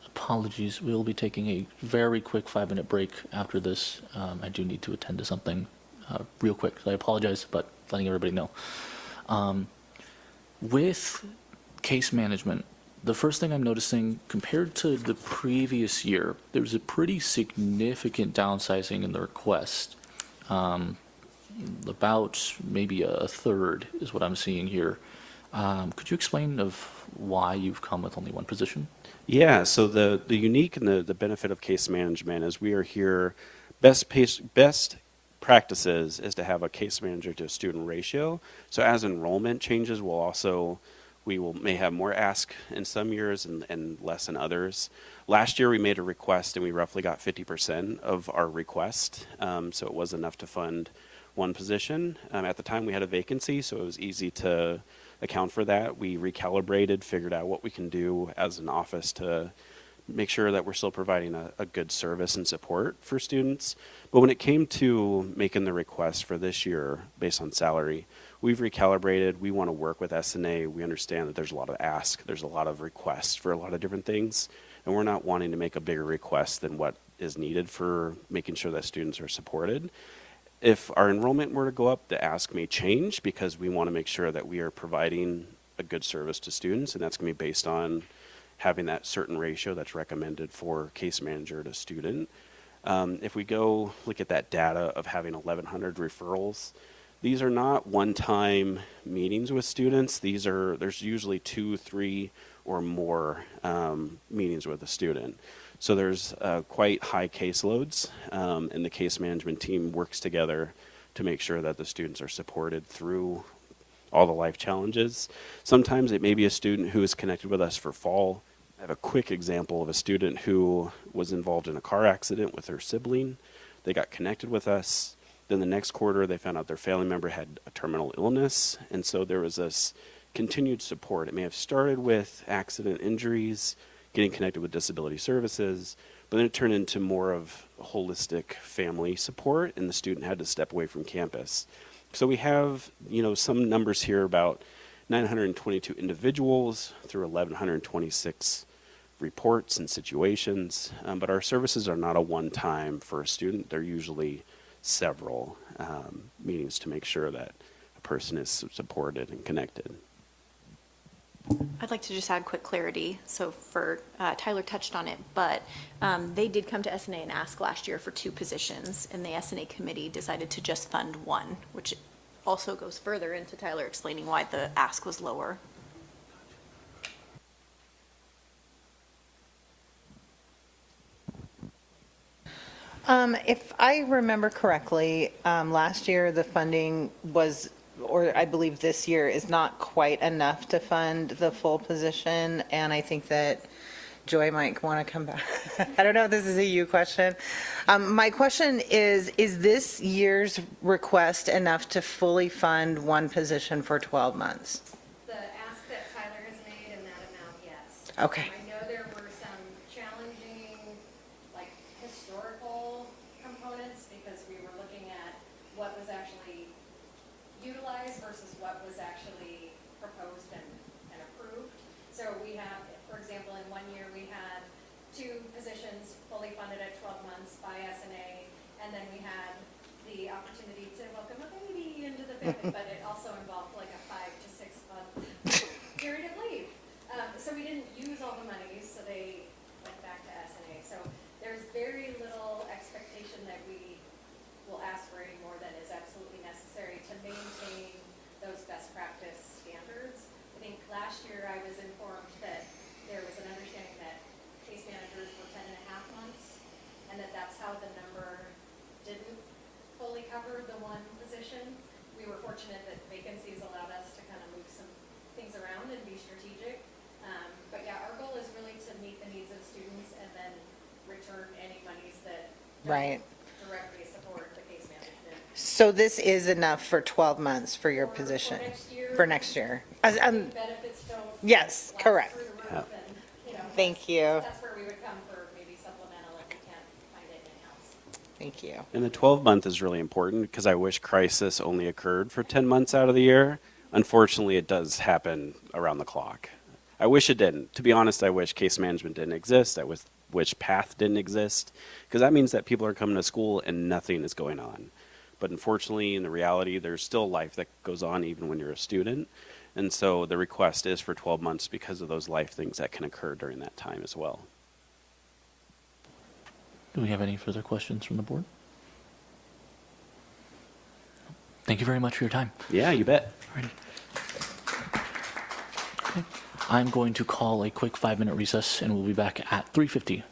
apologies. We'll be taking a very quick 5-minute break after this. I do need to attend to something real quick, so I apologize, but letting everybody know. With case management, the first thing I'm noticing, compared to the previous year, there's a pretty significant downsizing in the request. About maybe a third is what I'm seeing here. Could you explain of why you've come with only one position? Yeah, so the unique and the benefit of case management is we are here, best practices is to have a case manager to student ratio. So as enrollment changes, we may have more ask in some years and less in others. Last year we made a request and we roughly got 50% of our request, so it was enough to fund one position. At the time we had a vacancy, so it was easy to account for that. We recalibrated, figured out what we can do as an office to make sure that we're still providing a good service and support for students. But when it came to making the request for this year based on salary, we've recalibrated. We want to work with S&A. We understand that there's a lot of ask. There's a lot of requests for a lot of different things. And we're not wanting to make a bigger request than what is needed for making sure that students are supported. If our enrollment were to go up, the ask may change because we want to make sure that we are providing a good service to students, and that's going to be based on having that certain ratio that's recommended for case manager to student. If we go look at that data of having 1,100 referrals, these are not one-time meetings with students. There's usually 2, 3, or more meetings with a student. So there's quite high caseloads, and the case management team works together to make sure that the students are supported through all the life challenges. Sometimes it may be a student who is connected with us for fall. I have a quick example of a student who was involved in a car accident with her sibling. They got connected with us. Then the next quarter, they found out their family member had a terminal illness, and so there was this continued support. It may have started with accident injuries, getting connected with disability services, but then it turned into more of a holistic family support, and the student had to step away from campus. So we have, some numbers here about 922 individuals through 1,126 reports and situations, but our services are not a one-time for a student. They're usually several meetings to make sure that a person is supported and connected. I'd like to just add quick clarity. So Tyler touched on it, but they did come to S&A and ask last year for 2 positions, and the S&A committee decided to just fund 1, which also goes further into Tyler explaining why the ask was lower. If I remember correctly, last year the funding was, or I believe this year is not quite enough to fund the full position, and I think that Joy might want to come back. I don't know if this is a you question. My question is this year's request enough to fully fund one position for 12 months? The ask that Tyler has made in that amount, yes. Okay. I know there were some challenging, historical components because we were looking at what was actually utilized versus what was actually proposed and approved. So we have, for example, in one year we had 2 positions fully funded at 12 months by S&A, and then we had the opportunity to welcome a baby into the family, but it also involved like a 5 to 6 month period of leave. So we didn't use all the money, so they went back to S&A. So there's very little expectation that we will ask for any more than is absolutely necessary to maintain those best practice standards. I think last year I was informed that there was an understanding that case managers were 10.5 months, and that's how the number didn't fully cover the one position. We were fortunate that vacancies allowed us to kind of move some things around and be strategic. But yeah, our goal is really to meet the needs of students and then return any monies that Right. directly support the case management. So this is enough for 12 months for your position? For next year. Benefits don't. Yes, correct. Through the roof and, Thank you. That's where we would come for maybe supplemental if we can't find it Thank you. And the 12-month is really important because I wish crisis only occurred for 10 months out of the year. Unfortunately, it does happen around the clock. I wish it didn't. To be honest, I wish case management didn't exist. I wish PATH didn't exist because that means that people are coming to school and nothing is going on. But unfortunately, in the reality, there's still life that goes on even when you're a student. And so the request is for 12 months because of those life things that can occur during that time as well. Do we have any further questions from the board? Thank you very much for your time. Yeah, you bet. Alrighty. Okay. I'm going to call a quick 5-minute recess, and we'll be back at 3:50.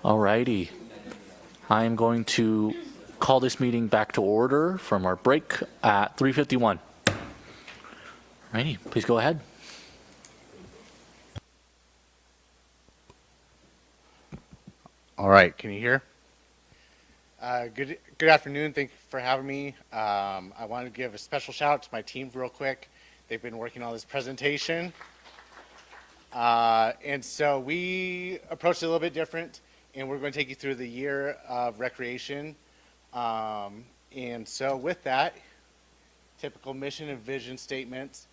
Alrighty. I am going to call this meeting back to order from our break at 3:51. Alrighty, please go ahead. All right, can you hear? Good afternoon. Thank you for having me. I want to give a special shout out to my team real quick. They've been working on this presentation. And so we approached it a little bit different, and we're going to take you through the year of recreation. And so with that, typical mission and vision statements.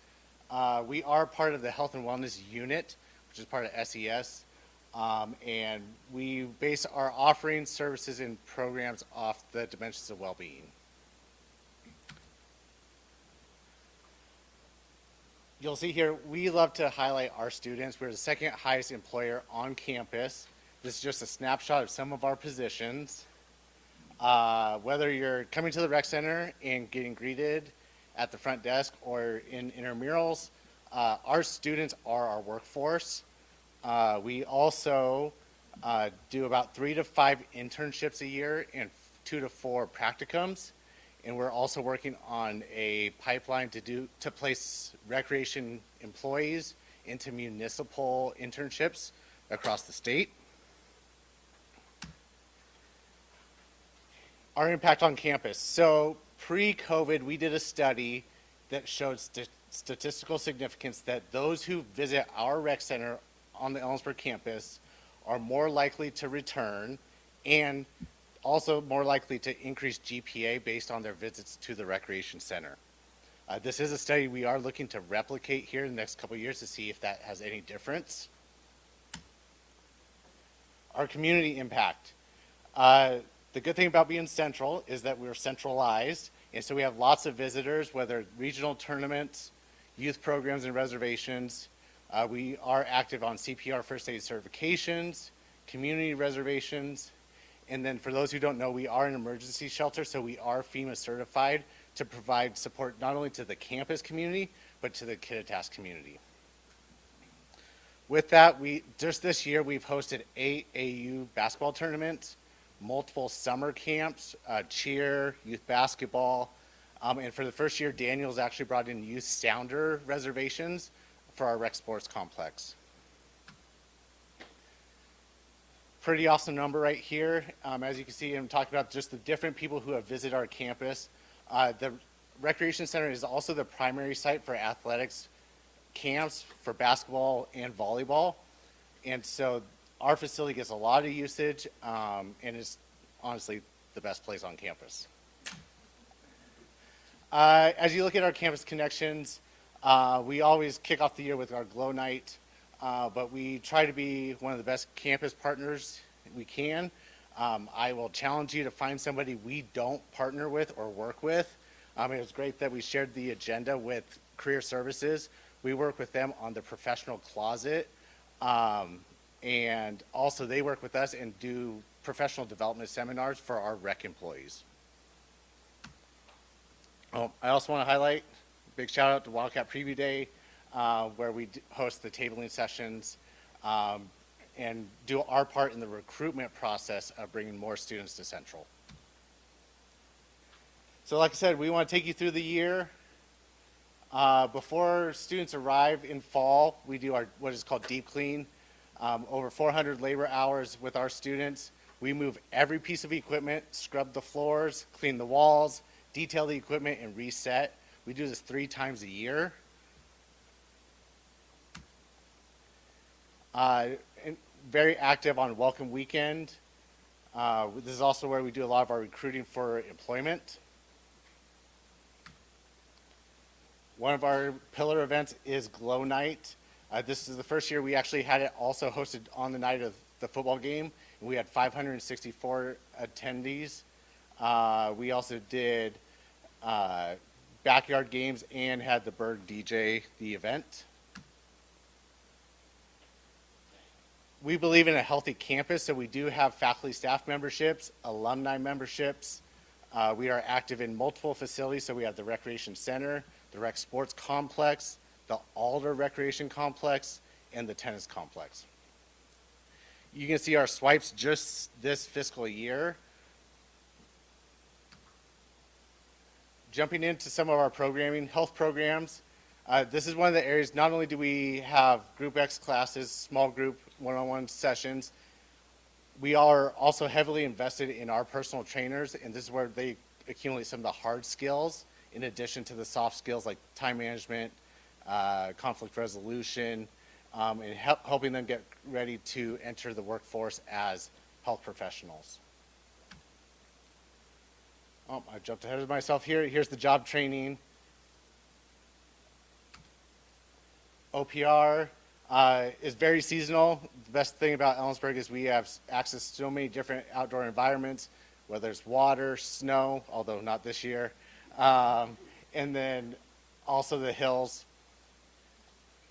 We are part of the health and wellness unit, which is part of SES. And we base our offerings, services, and programs off the dimensions of well-being. You'll see here, we love to highlight our students. We're the second highest employer on campus. This is just a snapshot of some of our positions. Whether you're coming to the rec center and getting greeted at the front desk or in intramurals, our students are our workforce. We also do about 3 to 5 internships a year and 2 to 4 practicums. And we're also working on a pipeline to place recreation employees into municipal internships across the state. Our impact on campus. So pre-COVID, we did a study that showed statistical significance that those who visit our rec center on the Ellensburg campus are more likely to return and also more likely to increase GPA based on their visits to the recreation center. This is a study we are looking to replicate here in the next couple of years to see if that has any difference. Our community impact. The good thing about being central is that we're centralized, and so we have lots of visitors, whether regional tournaments, youth programs and reservations. We are active on CPR first aid certifications, community reservations, and then for those who don't know, we are an emergency shelter, so we are FEMA certified to provide support not only to the campus community, but to the Kittitas community. With that, just this year, we've hosted 8 AU basketball tournaments, multiple summer camps, cheer, youth basketball, and for the first year, Daniel's actually brought in youth sounder reservations for our rec sports complex. Pretty awesome number right here. As you can see, I'm talking about just the different people who have visited our campus. The Recreation Center is also the primary site for athletics camps for basketball and volleyball. And so our facility gets a lot of usage and is honestly the best place on campus. As you look at our campus connections, we always kick off the year with our Glow Night. But we try to be one of the best campus partners we can. I will challenge you to find somebody we don't partner with or work with. It was great that we shared the agenda with Career Services. We work with them on the professional closet. And also they work with us and do professional development seminars for our rec employees. I also want to highlight, big shout out to Wildcat Preview Day, where we host the tabling sessions and do our part in the recruitment process of bringing more students to Central. So like I said, we want to take you through the year. Before students arrive in fall, we do our what is called deep clean. Over 400 labor hours with our students. We move every piece of equipment, scrub the floors, clean the walls, detail the equipment, and reset. We do this 3 times a year. And very active on Welcome Weekend. This is also where we do a lot of our recruiting for employment. One of our pillar events is Glow Night. This is the first year we actually had it also hosted on the night of the football game. And we had 564 attendees. We also did backyard games and had the Berg DJ the event. We believe in a healthy campus, so we do have faculty staff memberships, alumni memberships. We are active in multiple facilities, so we have the Recreation Center, the Rec Sports Complex, the Alder Recreation Complex, and the Tennis Complex. you can see our swipes just this fiscal year. Jumping into some of our programming, health programs. This is one of the areas, not only do we have Group X classes, small group one-on-one sessions, we are also heavily invested in our personal trainers, and this is where they accumulate some of the hard skills in addition to the soft skills like time management, conflict resolution, and helping them get ready to enter the workforce as health professionals. Oh, I jumped ahead of myself here. Here's the job training. OPR is very seasonal. The best thing about Ellensburg is we have access to so many different outdoor environments, whether it's water, snow, although not this year, and then also the hills.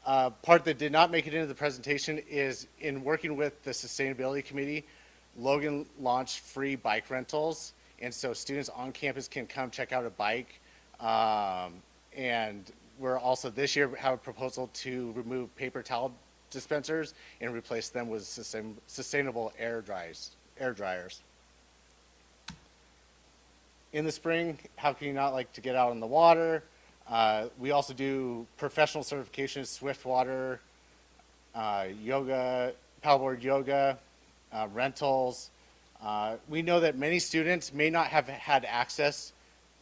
Part that did not make it into the presentation is in working with the Sustainability Committee, Logan launched free bike rentals, and so students on campus can come check out a bike. And we're also this year have a proposal to remove paper towel dispensers and replace them with sustainable air dryers. In the spring, how can you not like to get out on the water? We also do professional certifications, Swiftwater, yoga, paddleboard yoga, rentals. We know that many students may not have had access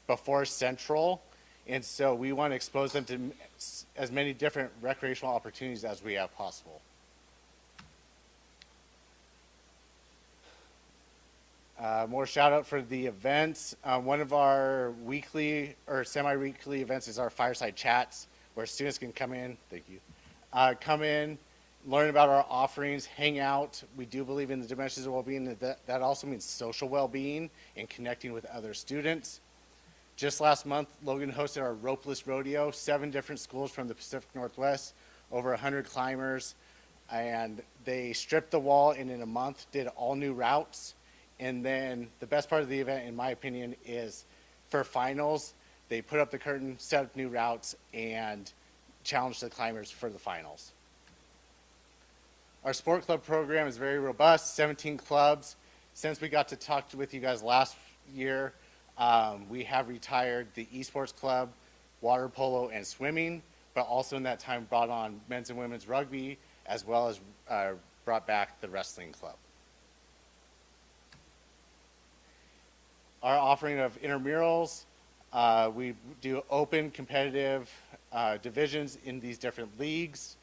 before Central, and so we want to expose them to as many different recreational opportunities as we have possible. More shout out for the events. One of our weekly or semi-weekly events is our fireside chats, where students can come in, thank you, come in, learn about our offerings, hang out. We do believe in the dimensions of well-being. That also means social well-being and connecting with other students. Just last month, Logan hosted our ropeless rodeo, 7 different schools from the Pacific Northwest, over 100 climbers, and they stripped the wall and in a month did all new routes. And then the best part of the event, in my opinion, is for finals, they put up the curtain, set up new routes, and challenged the climbers for the finals. Our sport club program is very robust, 17 clubs. Since we got to talk with you guys last year, we have retired the esports club, water polo, and swimming, but also in that time brought on men's and women's rugby, as well as brought back the wrestling club. Our offering of intramurals, we do open competitive divisions in these different leagues.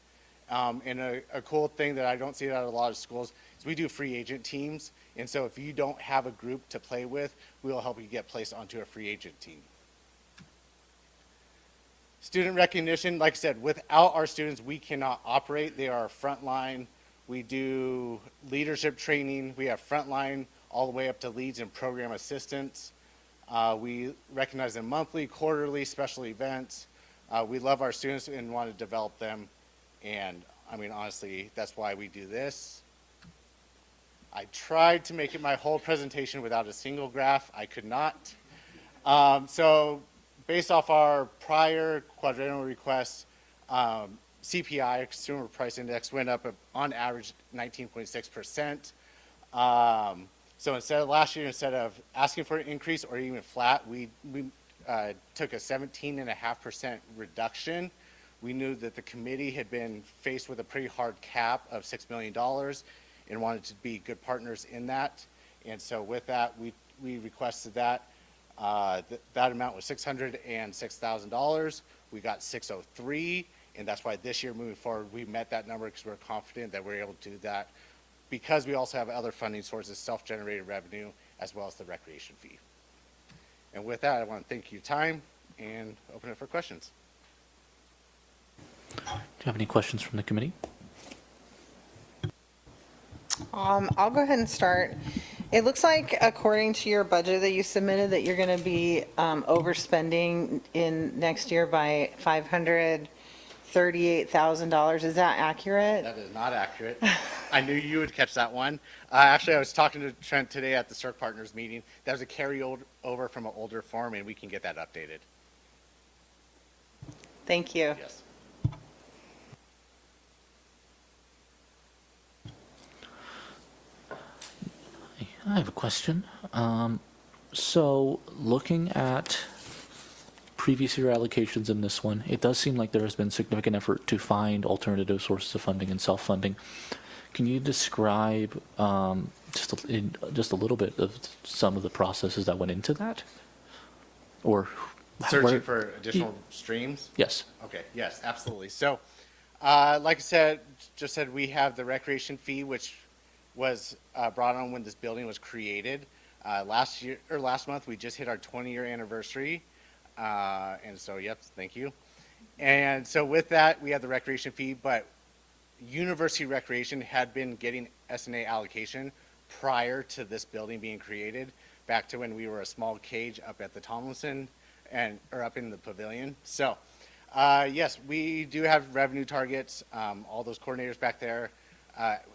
And a cool thing that I don't see at a lot of schools is we do free agent teams. And so if you don't have a group to play with, we'll help you get placed onto a free agent team. Student recognition, like I said, without our students, we cannot operate. They are frontline. We do leadership training. We have frontline all the way up to leads and program assistants. We recognize them monthly, quarterly, special events. We love our students and want to develop them. And I mean, honestly, that's why we do this. I tried to make it my whole presentation without a single graph. I could not. So based off our prior quadrennial requests, CPI, Consumer Price Index, went up on average 19.6%. So instead of last year, instead of asking for an increase or even flat, we took a 17.5% reduction. We knew that the committee had been faced with a pretty hard cap of $6 million and wanted to be good partners in that. And so with that, we requested that. That amount was $606,000. We got 603, and that's why this year moving forward, we met that number because we're confident that we're able to do that because we also have other funding sources, self-generated revenue, as well as the recreation fee. And with that, I want to thank you for your time and open it for questions. Do you have any questions from the committee? I'll go ahead and start. It looks like, according to your budget that you submitted, that you're going to be overspending in next year by $538,000. Is that accurate? That is not accurate. I knew you would catch that one. Actually, I was talking to Trent today at the CERC Partners meeting. That was a carryover from an older form, and we can get that updated. Thank you. Yes. I have a question. So looking at previous year allocations in this one, it does seem like there has been significant effort to find alternative sources of funding and self-funding. Can you describe just a little bit of some of the processes that went into that? Or Searching for additional streams? Yes. Okay, yes, absolutely. So, like I said, we have the recreation fee, which was brought on when this building was created. Last month, we just hit our 20-year anniversary. And so, yep, thank you. And so with that, we have the recreation fee, but University Recreation had been getting S&A allocation prior to this building being created, back to when we were a small cage up at the Tomlinson or up in the pavilion. So, yes, we do have revenue targets, all those coordinators back there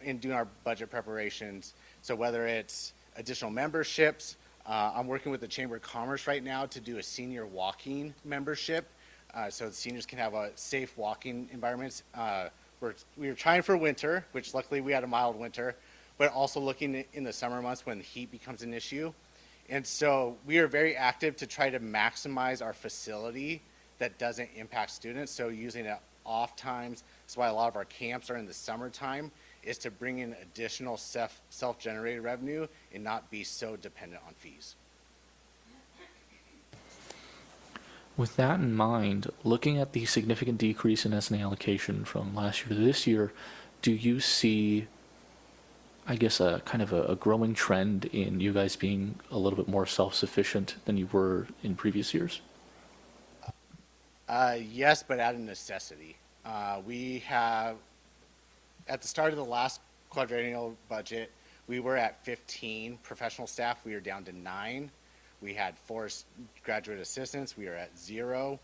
in doing our budget preparations. So whether it's additional memberships, I'm working with the Chamber of Commerce right now to do a senior walking membership, so the seniors can have a safe walking environments. We were trying for winter, which luckily we had a mild winter, but also looking in the summer months when the heat becomes an issue. And so we are very active to try to maximize our facility that doesn't impact students. So using it off times, that's why a lot of our camps are in the summertime, is to bring in additional self-generated revenue and not be so dependent on fees. With that in mind, looking at the significant decrease in S&A allocation from last year to this year, do you see, I guess, a kind of a growing trend in you guys being a little bit more self-sufficient than you were in previous years? Yes, but out of necessity. We have, at the start of the last quadrennial budget, we were at 15 professional staff. We are down to 9. We had 4 graduate assistants. We are at 0.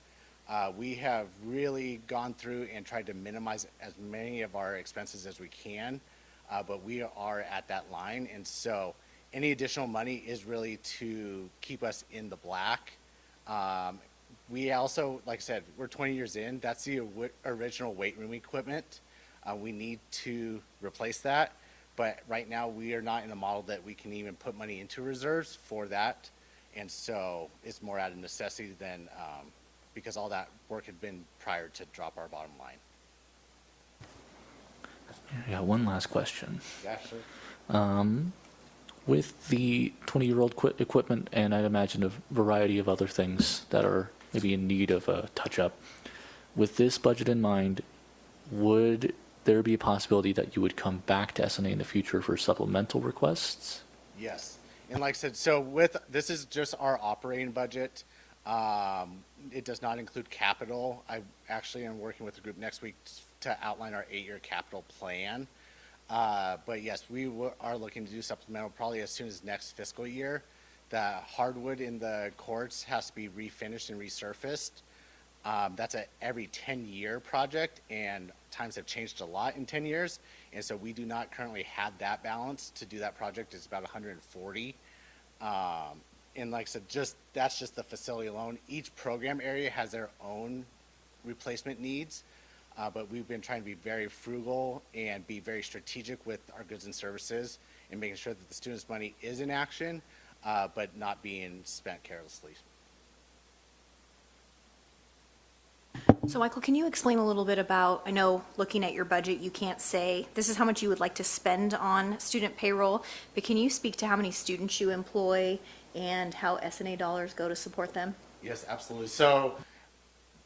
We have really gone through and tried to minimize as many of our expenses as we can, but we are at that line. And so any additional money is really to keep us in the black. We also, like I said, we're 20 years in. That's the original weight room equipment. We need to replace that. But right now, we are not in a model that we can even put money into reserves for that. And so it's more out of necessity than because all that work had been prior to drop our bottom line. Yeah, one last question. Yeah, sure. With the 20-year-old equipment, and I'd imagine a variety of other things that are maybe in need of a touch-up, with this budget in mind, would there be a possibility that you would come back to S&A in the future for supplemental requests? Yes. And like I said, so this is just our operating budget. It does not include capital. I actually am working with the group next week to outline our 8-year capital plan. But yes, we are looking to do supplemental probably as soon as next fiscal year. The hardwood in the courts has to be refinished and resurfaced. That's a every 10-year project, and times have changed a lot in 10 years. And so we do not currently have that balance to do that project. It's about 140. And like I said, that's just the facility alone. Each program area has their own replacement needs. But we've been trying to be very frugal and be very strategic with our goods and services and making sure that the students' money is in action, but not being spent carelessly. So Michael, can you explain a little bit about, I know looking at your budget, you can't say this is how much you would like to spend on student payroll, but can you speak to how many students you employ and how S&A dollars go to support them? Yes, absolutely. So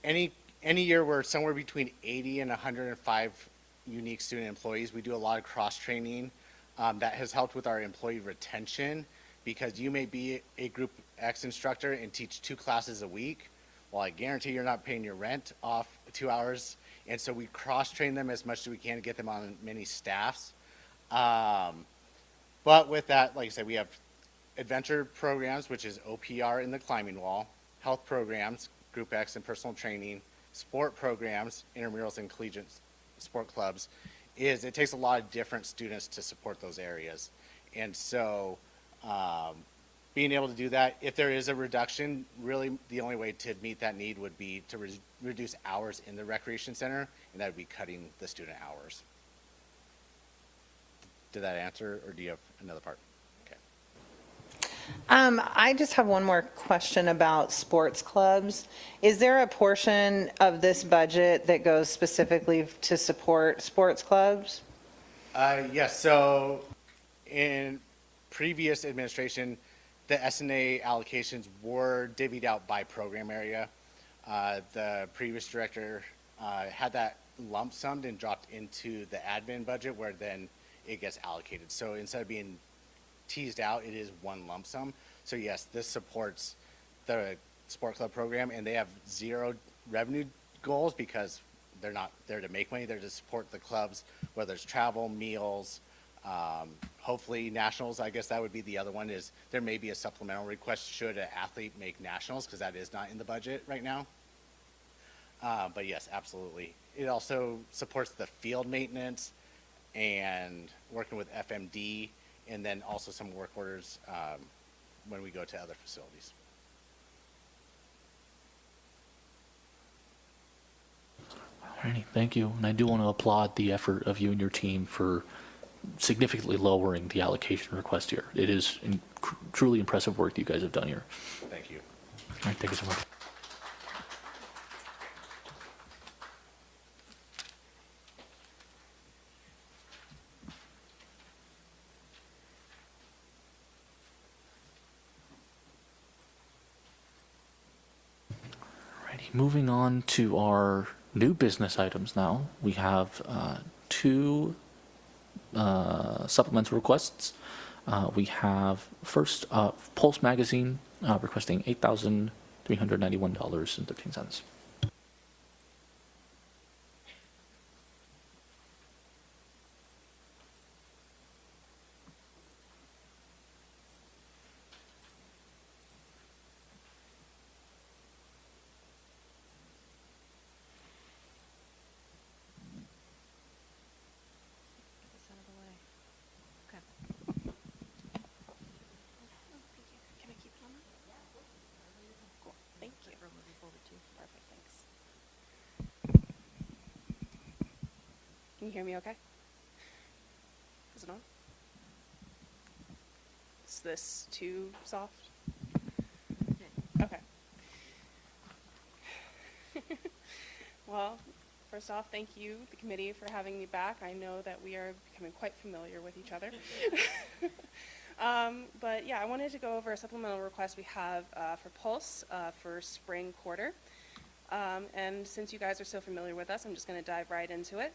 any year we're somewhere between 80 and 105 unique student employees. We do a lot of cross-training that has helped with our employee retention, because you may be a Group X instructor and teach 2 classes a week. Well, I guarantee you're not paying your rent off 2 hours. And so we cross-train them as much as we can to get them on many staffs. But with that, like I said, we have adventure programs, which is OPR in the climbing wall, health programs, Group X and personal training, sport programs, intramurals and collegiate sport clubs. It takes a lot of different students to support those areas. And so being able to do that, if there is a reduction, really the only way to meet that need would be to reduce hours in the recreation center, and that would be cutting the student hours. Did that answer, or do you have another part? Okay. I just have one more question about sports clubs. Is there a portion of this budget that goes specifically to support sports clubs? Yes, so in previous administration, the S&A allocations were divvied out by program area. The previous director had that lump summed and dropped into the admin budget where then it gets allocated. So instead of being teased out, it is one lump sum. So yes, this supports the sport club program, and they have zero revenue goals because they're not there to make money. They're to support the clubs, whether it's travel, meals, hopefully nationals. I guess that would be the other one, is there may be a supplemental request should an athlete make nationals, because that is not in the budget right now. But yes, absolutely. It also supports the field maintenance and working with FMD, and then also some work orders when we go to other facilities. Alrighty, thank you. And I do want to applaud the effort of you and your team for significantly lowering the allocation request here. It is truly impressive work that you guys have done here. Thank you. All right, thank you so much. Moving on to our new business items now. We have two supplemental requests. We have first Pulse Magazine requesting $8,391.13. Can you hear me okay? Is it on? Is this too soft? Okay. Well, first off, thank you, the committee, for having me back. I know that we are becoming quite familiar with each other. But yeah, I wanted to go over a supplemental request we have for Pulse for spring quarter. And since you guys are so familiar with us, I'm just going to dive right into it.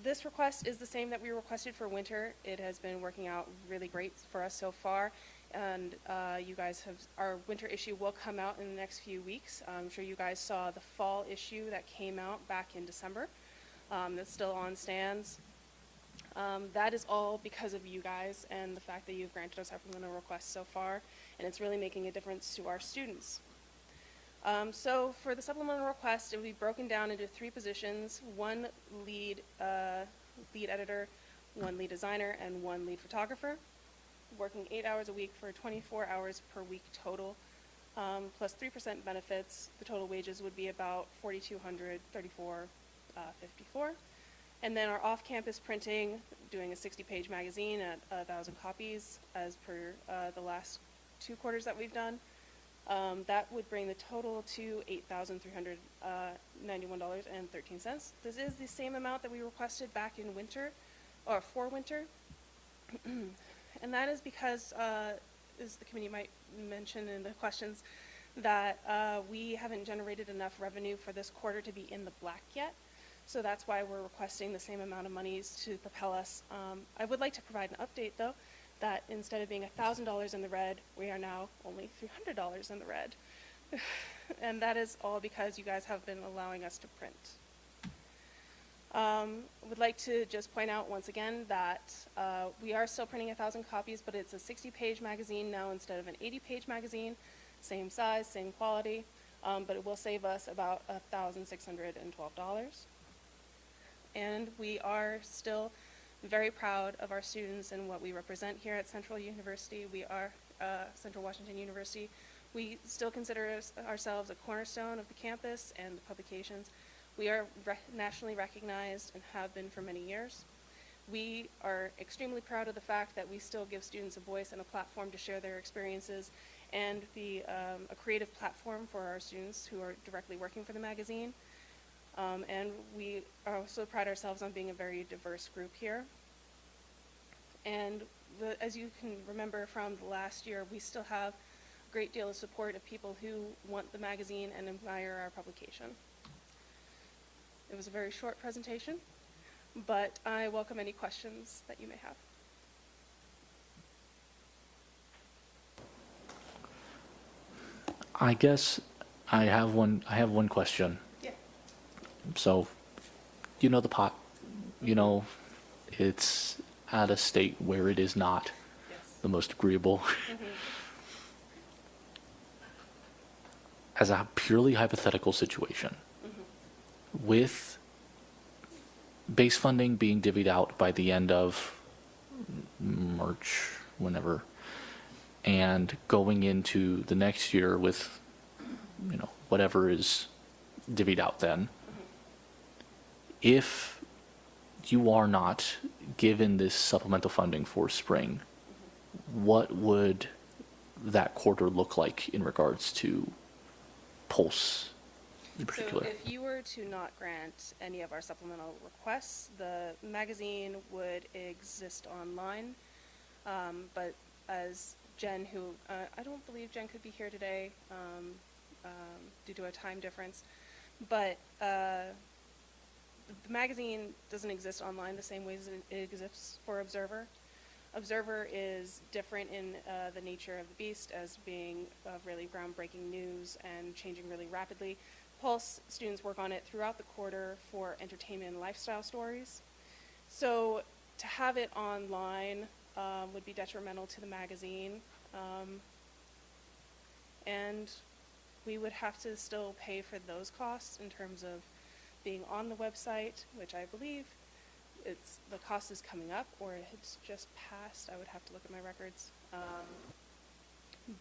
This request is the same that we requested for winter. It has been working out really great for us so far, and you guys have, our winter issue will come out in the next few weeks. I'm sure you guys saw the fall issue that came out back in December. That's still on stands. That is all because of you guys and the fact that you've granted us supplemental requests so far, and it's really making a difference to our students. So for the supplemental request, it will be broken down into 3 positions: 1 lead editor, 1 lead designer, and 1 lead photographer, working 8 hours a week for 24 hours per week total, plus 3% benefits. The total wages would be about $4,200, $34.54. And then our off-campus printing, doing a 60-page magazine at 1,000 copies as per the last 2 quarters that we've done. That would bring the total to $8,391.13. This is the same amount that we requested back in winter, or for winter. And that is because, as the committee might mention in the questions, that we haven't generated enough revenue for this quarter to be in the black yet. So that's why we're requesting the same amount of monies to propel us. I would like to provide an update, though, that instead of being $1,000 in the red, we are now only $300 in the red. And that is all because you guys have been allowing us to print. I would like to just point out once again that we are still printing 1,000 copies, but it's a 60-page magazine now instead of an 80-page magazine. Same size, same quality, but it will save us about $1,612. And we are still very proud of our students and what we represent here at Central University. We are Central Washington University. We still consider ourselves a cornerstone of the campus and the publications. We are nationally recognized and have been for many years. We are extremely proud of the fact that we still give students a voice and a platform to share their experiences and be a creative platform for our students who are directly working for the magazine. And we also pride ourselves on being a very diverse group here. And as you can remember from the last year, we still have a great deal of support of people who want the magazine and admire our publication. It was a very short presentation, but I welcome any questions that you may have. I guess I have one question. Yeah. So, you know the pot, it's at a state where it is not the most agreeable. As a purely hypothetical situation, with base funding being divvied out by the end of March, whenever, and going into the next year with, whatever is divvied out then, if you are not given this supplemental funding for spring, what would that quarter look like in regards to Pulse in particular? So if you were to not grant any of our supplemental requests, the magazine would exist online. But as Jen, who I don't believe Jen could be here today due to a time difference, but the magazine doesn't exist online the same way as it exists for Observer. Observer is different in the nature of the beast as being really groundbreaking news and changing really rapidly. Pulse students work on it throughout the quarter for entertainment and lifestyle stories. So to have it online would be detrimental to the magazine. And we would have to still pay for those costs in terms of being on the website, which I believe the cost is coming up, or it's just passed. I would have to look at my records.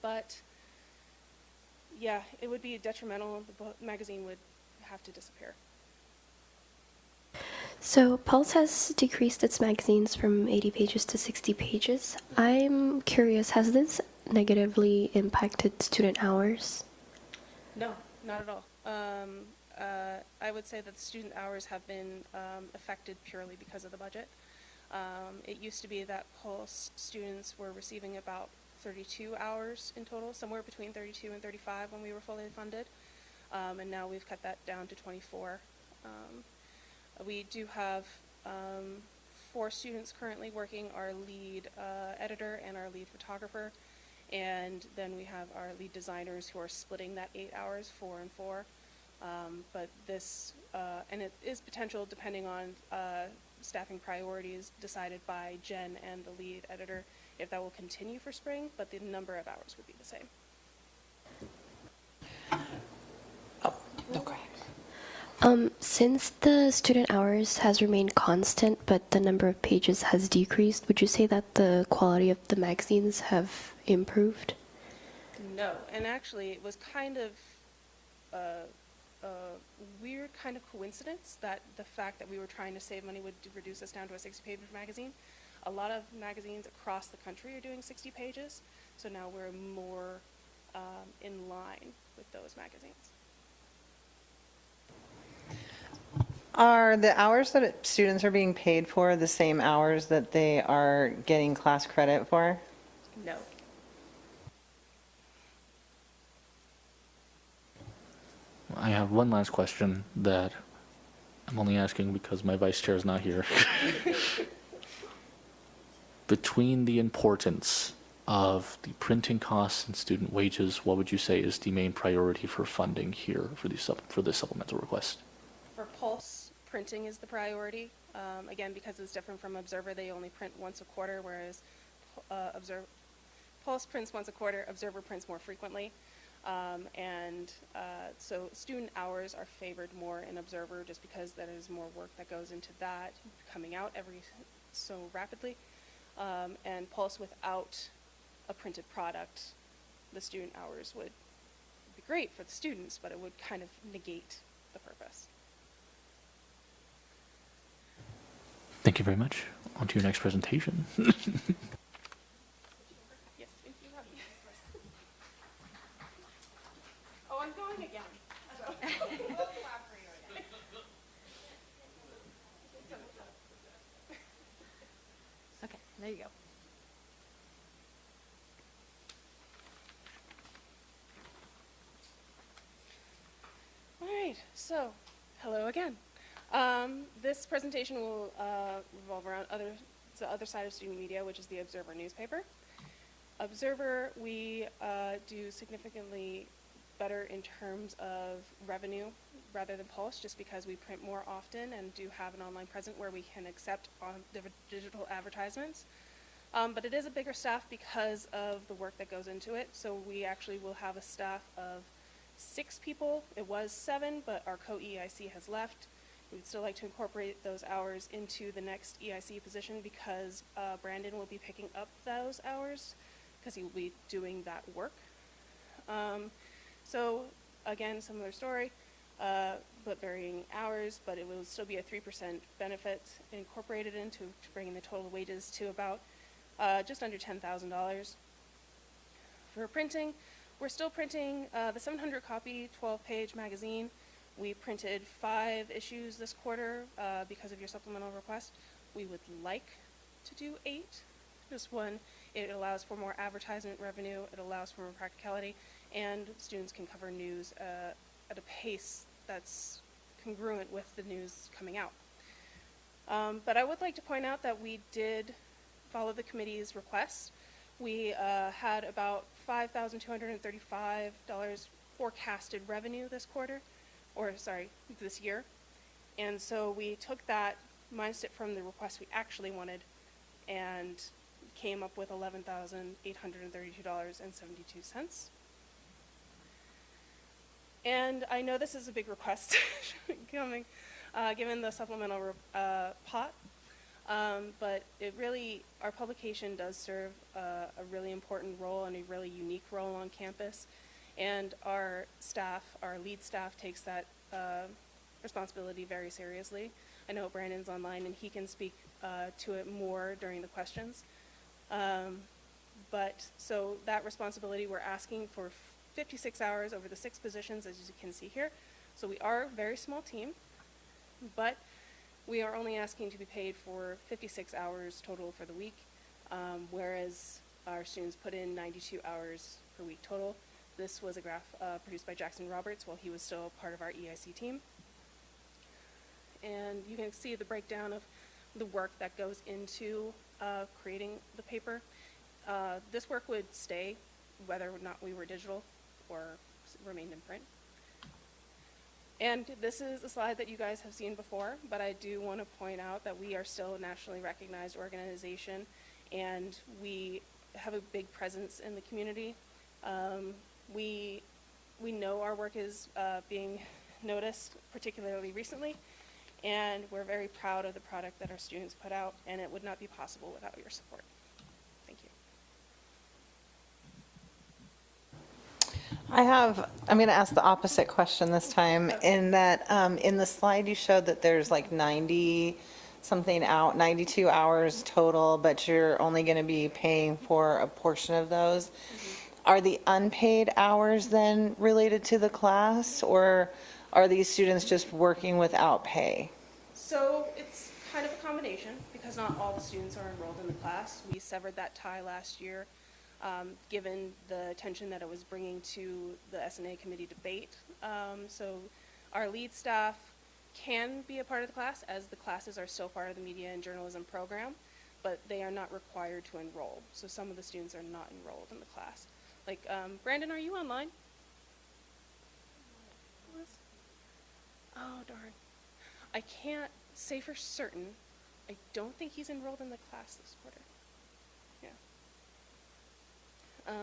But yeah, it would be detrimental. The magazine would have to disappear. So Pulse has decreased its magazines from 80 pages to 60 pages. I'm curious, has this negatively impacted student hours? No, not at all. I would say that the student hours have been affected purely because of the budget. It used to be that Pulse students were receiving about 32 hours in total, somewhere between 32 and 35 when we were fully funded, and now we've cut that down to 24. We do have 4 students currently working, our lead editor and our lead photographer, and then we have our lead designers who are splitting that 8 hours, 4 and 4. But this, and it is potential depending on staffing priorities decided by Jen and the lead editor, if that will continue for spring, but the number of hours would be the same. Since the student hours has remained constant, but the number of pages has decreased, would you say that the quality of the magazines have improved? No, and actually it was kind of a weird kind of coincidence that the fact that we were trying to save money would reduce us down to a 60-page magazine. A lot of magazines across the country are doing 60 pages, so now we're more in line with those magazines. Are the hours that students are being paid for the same hours that they are getting class credit for? No. I have one last question that I'm only asking because my vice chair is not here. Between the importance of the printing costs and student wages, what would you say is the main priority for funding here for this supplemental request? For Pulse, printing is the priority. Again, because it's different from Observer, they only print once a quarter, whereas Pulse prints once a quarter, Observer prints more frequently. So student hours are favored more in Observer just because there is more work that goes into that, coming out so rapidly. And Pulse, without a printed product, the student hours would be great for the students, but it would kind of negate the purpose. Thank you very much. On to your next presentation. Yes, if you have. Oh, I'm going again. Okay, there you go. All right, so hello again. This presentation will revolve around the other side of student media, which is the Observer newspaper. Observer, we do significantly better in terms of revenue rather than Pulse, just because we print more often and do have an online presence where we can accept on digital advertisements. But it is a bigger staff because of the work that goes into it. So we actually will have a staff of 6 people. It was 7, but our co-EIC has left. We'd still like to incorporate those hours into the next EIC position because Brandon will be picking up those hours because he will be doing that work. So again, similar story, but varying hours, but it will still be a 3% benefit incorporated into bringing the total wages to about just under $10,000. For printing, we're still printing the 700 copy 12-page magazine. We printed 5 issues this quarter because of your supplemental request. We would like to do 8. This one, it allows for more advertisement revenue, it allows for more practicality, and students can cover news at a pace that's congruent with the news coming out. But I would like to point out that we did follow the committee's request. We had about $5,235 forecasted revenue this quarter, or sorry, this year. And so we took that, minus it from the request we actually wanted, and came up with $11,832.72. And I know this is a big request coming, given the supplemental pot, but it really, our publication does serve a really important role and a really unique role on campus. And our staff, our lead staff, takes that responsibility very seriously. I know Brandon's online and he can speak to it more during the questions. But so that responsibility, we're asking for 56 hours over the 6 positions, as you can see here. So we are a very small team, but we are only asking to be paid for 56 hours total for the week, whereas our students put in 92 hours per week total. This was a graph produced by Jackson Roberts while he was still part of our EIC team. And you can see the breakdown of the work that goes into creating the paper. This work would stay whether or not we were digital or remained in print. And this is a slide that you guys have seen before, but I do want to point out that we are still a nationally recognized organization and we have a big presence in the community. We know our work is being noticed, particularly recently, and we're very proud of the product that our students put out, and it would not be possible without your support. Thank you. I'm going to ask the opposite question this time, in that in the slide you showed that there's like 92 hours total, but you're only going to be paying for a portion of those. Are the unpaid hours then related to the class, or are these students just working without pay? So it's kind of a combination because not all the students are enrolled in the class. We severed that tie last year, given the attention that it was bringing to the S&A committee debate. So our lead staff can be a part of the class, as the classes are still part of the media and journalism program, but they are not required to enroll. So some of the students are not enrolled in the class. Like, Brandon, are you online? Oh, darn. I can't say for certain. I don't think he's enrolled in the class this quarter. Yeah.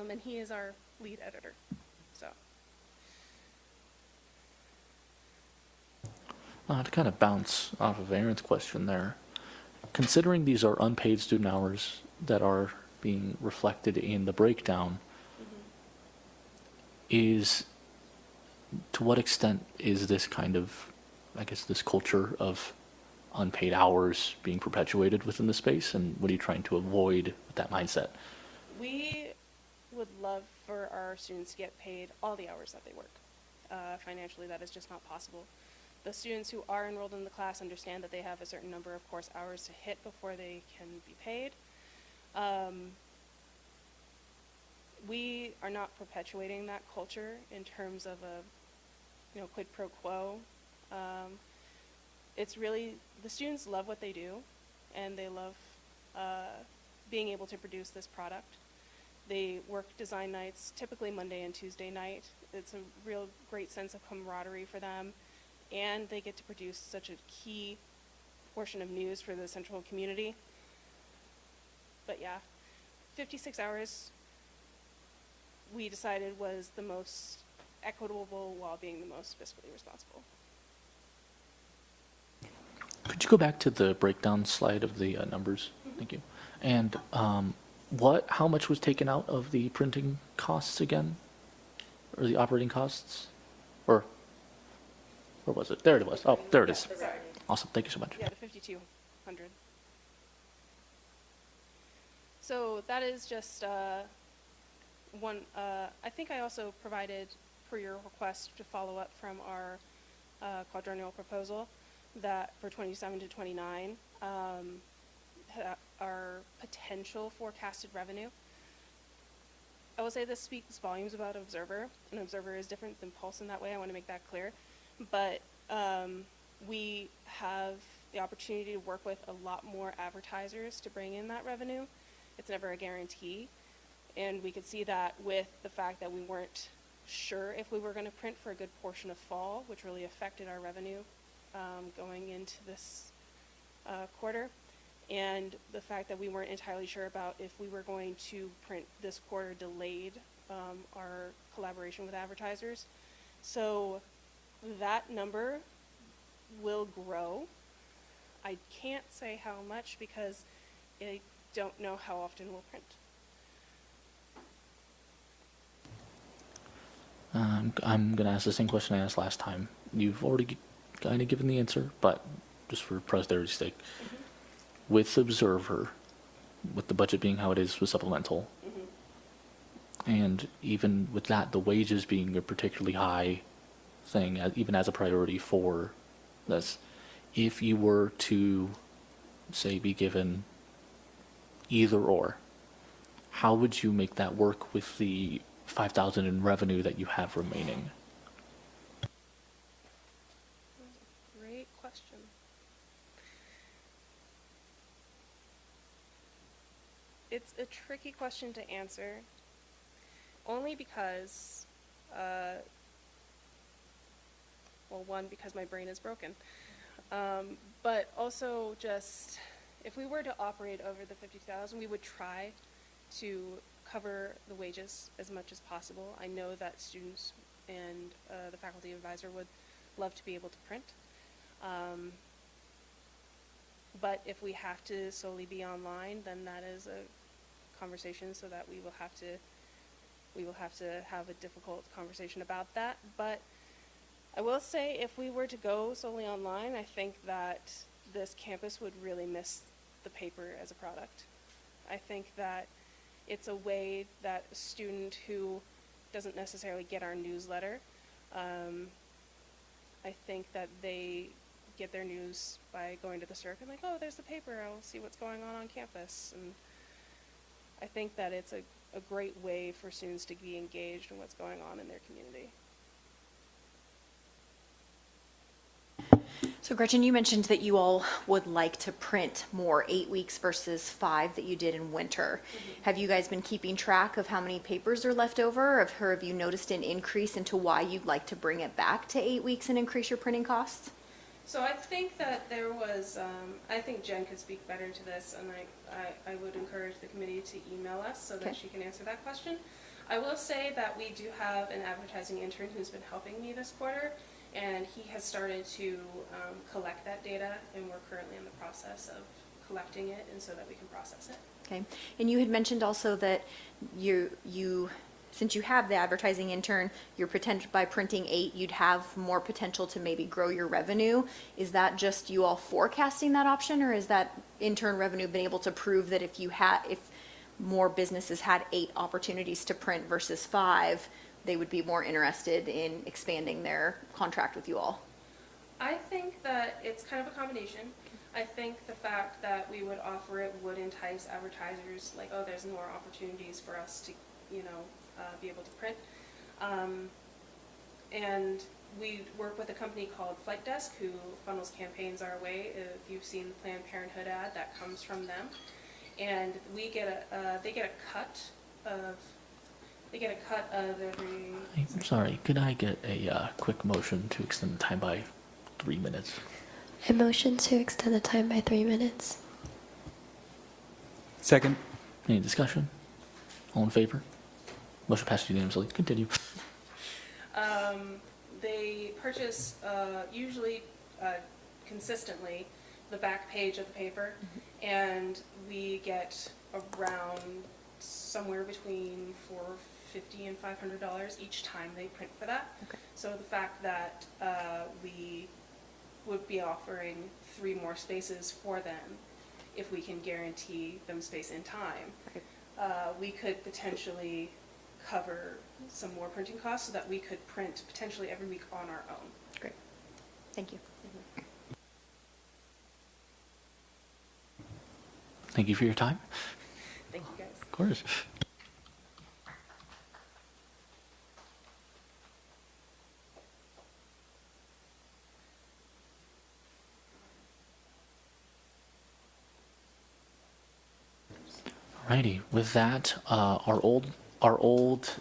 And he is our lead editor, so. To kind of bounce off of Aaron's question there, considering these are unpaid student hours that are being reflected in the breakdown, is, to what extent is this kind of, I guess, this culture of unpaid hours being perpetuated within the space, and what are you trying to avoid with that mindset? We would love for our students to get paid all the hours that they work. Financially, that is just not possible. The students who are enrolled in the class understand that they have a certain number of course hours to hit before they can be paid. We are not perpetuating that culture in terms of a quid pro quo. It's really, the students love what they do, and they love being able to produce this product. They work design nights, typically Monday and Tuesday night. It's a real great sense of camaraderie for them, and they get to produce such a key portion of news for the Central community. But yeah, 56 hours we decided was the most equitable while being the most fiscally responsible. Could you go back to the breakdown slide of the numbers? Thank you. And how much was taken out of the printing costs again? Or the operating costs? Or where was it? There it was. Oh, there it is. Sorry. Awesome. Thank you so much. Yeah, the 5,200. So that is just one. I think I also provided, per your request, to follow up from our quadrennial proposal that for 27 to 29, our potential forecasted revenue. I will say this speaks volumes about Observer. An Observer is different than Pulse in that way. I want to make that clear. But we have the opportunity to work with a lot more advertisers to bring in that revenue. It's never a guarantee. And we could see that with the fact that we weren't sure if we were going to print for a good portion of fall, which really affected our revenue going into this quarter. And the fact that we weren't entirely sure about if we were going to print this quarter delayed our collaboration with advertisers. So that number will grow. I can't say how much because I don't know how often we'll print. I'm going to ask the same question I asked last time. You've already kind of given the answer, but just for posterity's sake. With Observer, with the budget being how it is with supplemental, and even with that, the wages being a particularly high thing, even as a priority for this, if you were to, say, be given either or, how would you make that work with the $5,000 in revenue that you have remaining? Great question. It's a tricky question to answer, only because, well, one, because my brain is broken, but also just, if we were to operate over the 50,000, we would try to cover the wages as much as possible. I know that students and the faculty advisor would love to be able to print. But if we have to solely be online, then that is a conversation, so that we will have to have a difficult conversation about that. But I will say, if we were to go solely online, I think that this campus would really miss the paper as a product. I think that it's a way that a student who doesn't necessarily get our newsletter, I think that they get their news by going to the circ and like, oh, there's the paper, I'll see what's going on campus. And I think that it's a great way for students to be engaged in what's going on in their community. So Gretchen, you mentioned that you all would like to print more 8 weeks versus 5 that you did in winter. Have you guys been keeping track of how many papers are left over? Or have you noticed an increase into why you'd like to bring it back to 8 weeks and increase your printing costs? So I think that there was, I think Jen could speak better to this, and I would encourage the committee to email us so that she can answer that question. I will say that we do have an advertising intern who's been helping me this quarter, and he has started to collect that data, and we're currently in the process of collecting it, and so that we can process it. Okay, and you had mentioned also that you since you have the advertising intern, your potential by printing 8, you'd have more potential to maybe grow your revenue. Is that just you all forecasting that option, or is that intern revenue been able to prove that if more businesses had 8 opportunities to print versus 5, they would be more interested in expanding their contract with you all? I think that it's kind of a combination. I think the fact that we would offer it would entice advertisers, like, oh, there's more opportunities for us to, be able to print. And we work with a company called Flight Desk, who funnels campaigns our way. If you've seen the Planned Parenthood ad, that comes from them. And they get a cut of every. I'm sorry, could I get a quick motion to extend the time by 3 minutes? A motion to extend the time by 3 minutes. Second. Any discussion? All in favor? Motion passes unanimously. Continue. They purchase usually consistently the back page of the paper, and we get around somewhere between $450 and $500 each time they print for that. Okay. So the fact that we would be offering 3 more spaces for them, if we can guarantee them space in time, we could potentially cover some more printing costs so that we could print potentially every week on our own. Great. Thank you. Thank you for your time. Thank you, guys. Of course. Alrighty. With that, our old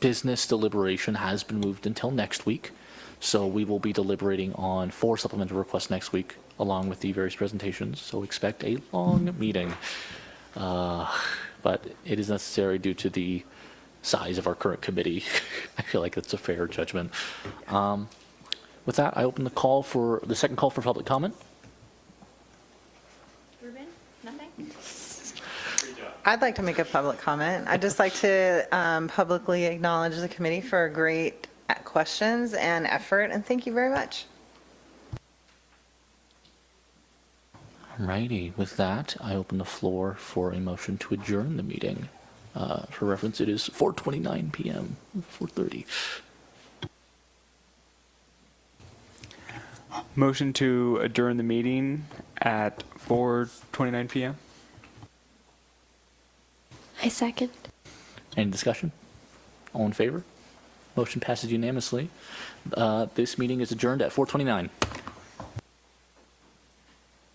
business deliberation has been moved until next week, so we will be deliberating on 4 supplemental requests next week, along with the various presentations. So expect a long meeting, but it is necessary due to the size of our current committee. I feel like that's a fair judgment. With that, I open the second call for public comment. Ruben, nothing? I'd like to make a public comment. I'd just like to publicly acknowledge the committee for great questions and effort, and thank you very much. Alrighty, with that, I open the floor for a motion to adjourn the meeting. For reference, it is 4:29 p.m., 4:30. Motion to adjourn the meeting at 4:29 p.m. I second. Any discussion? All in favor? Motion passes unanimously. This meeting is adjourned at 4:29.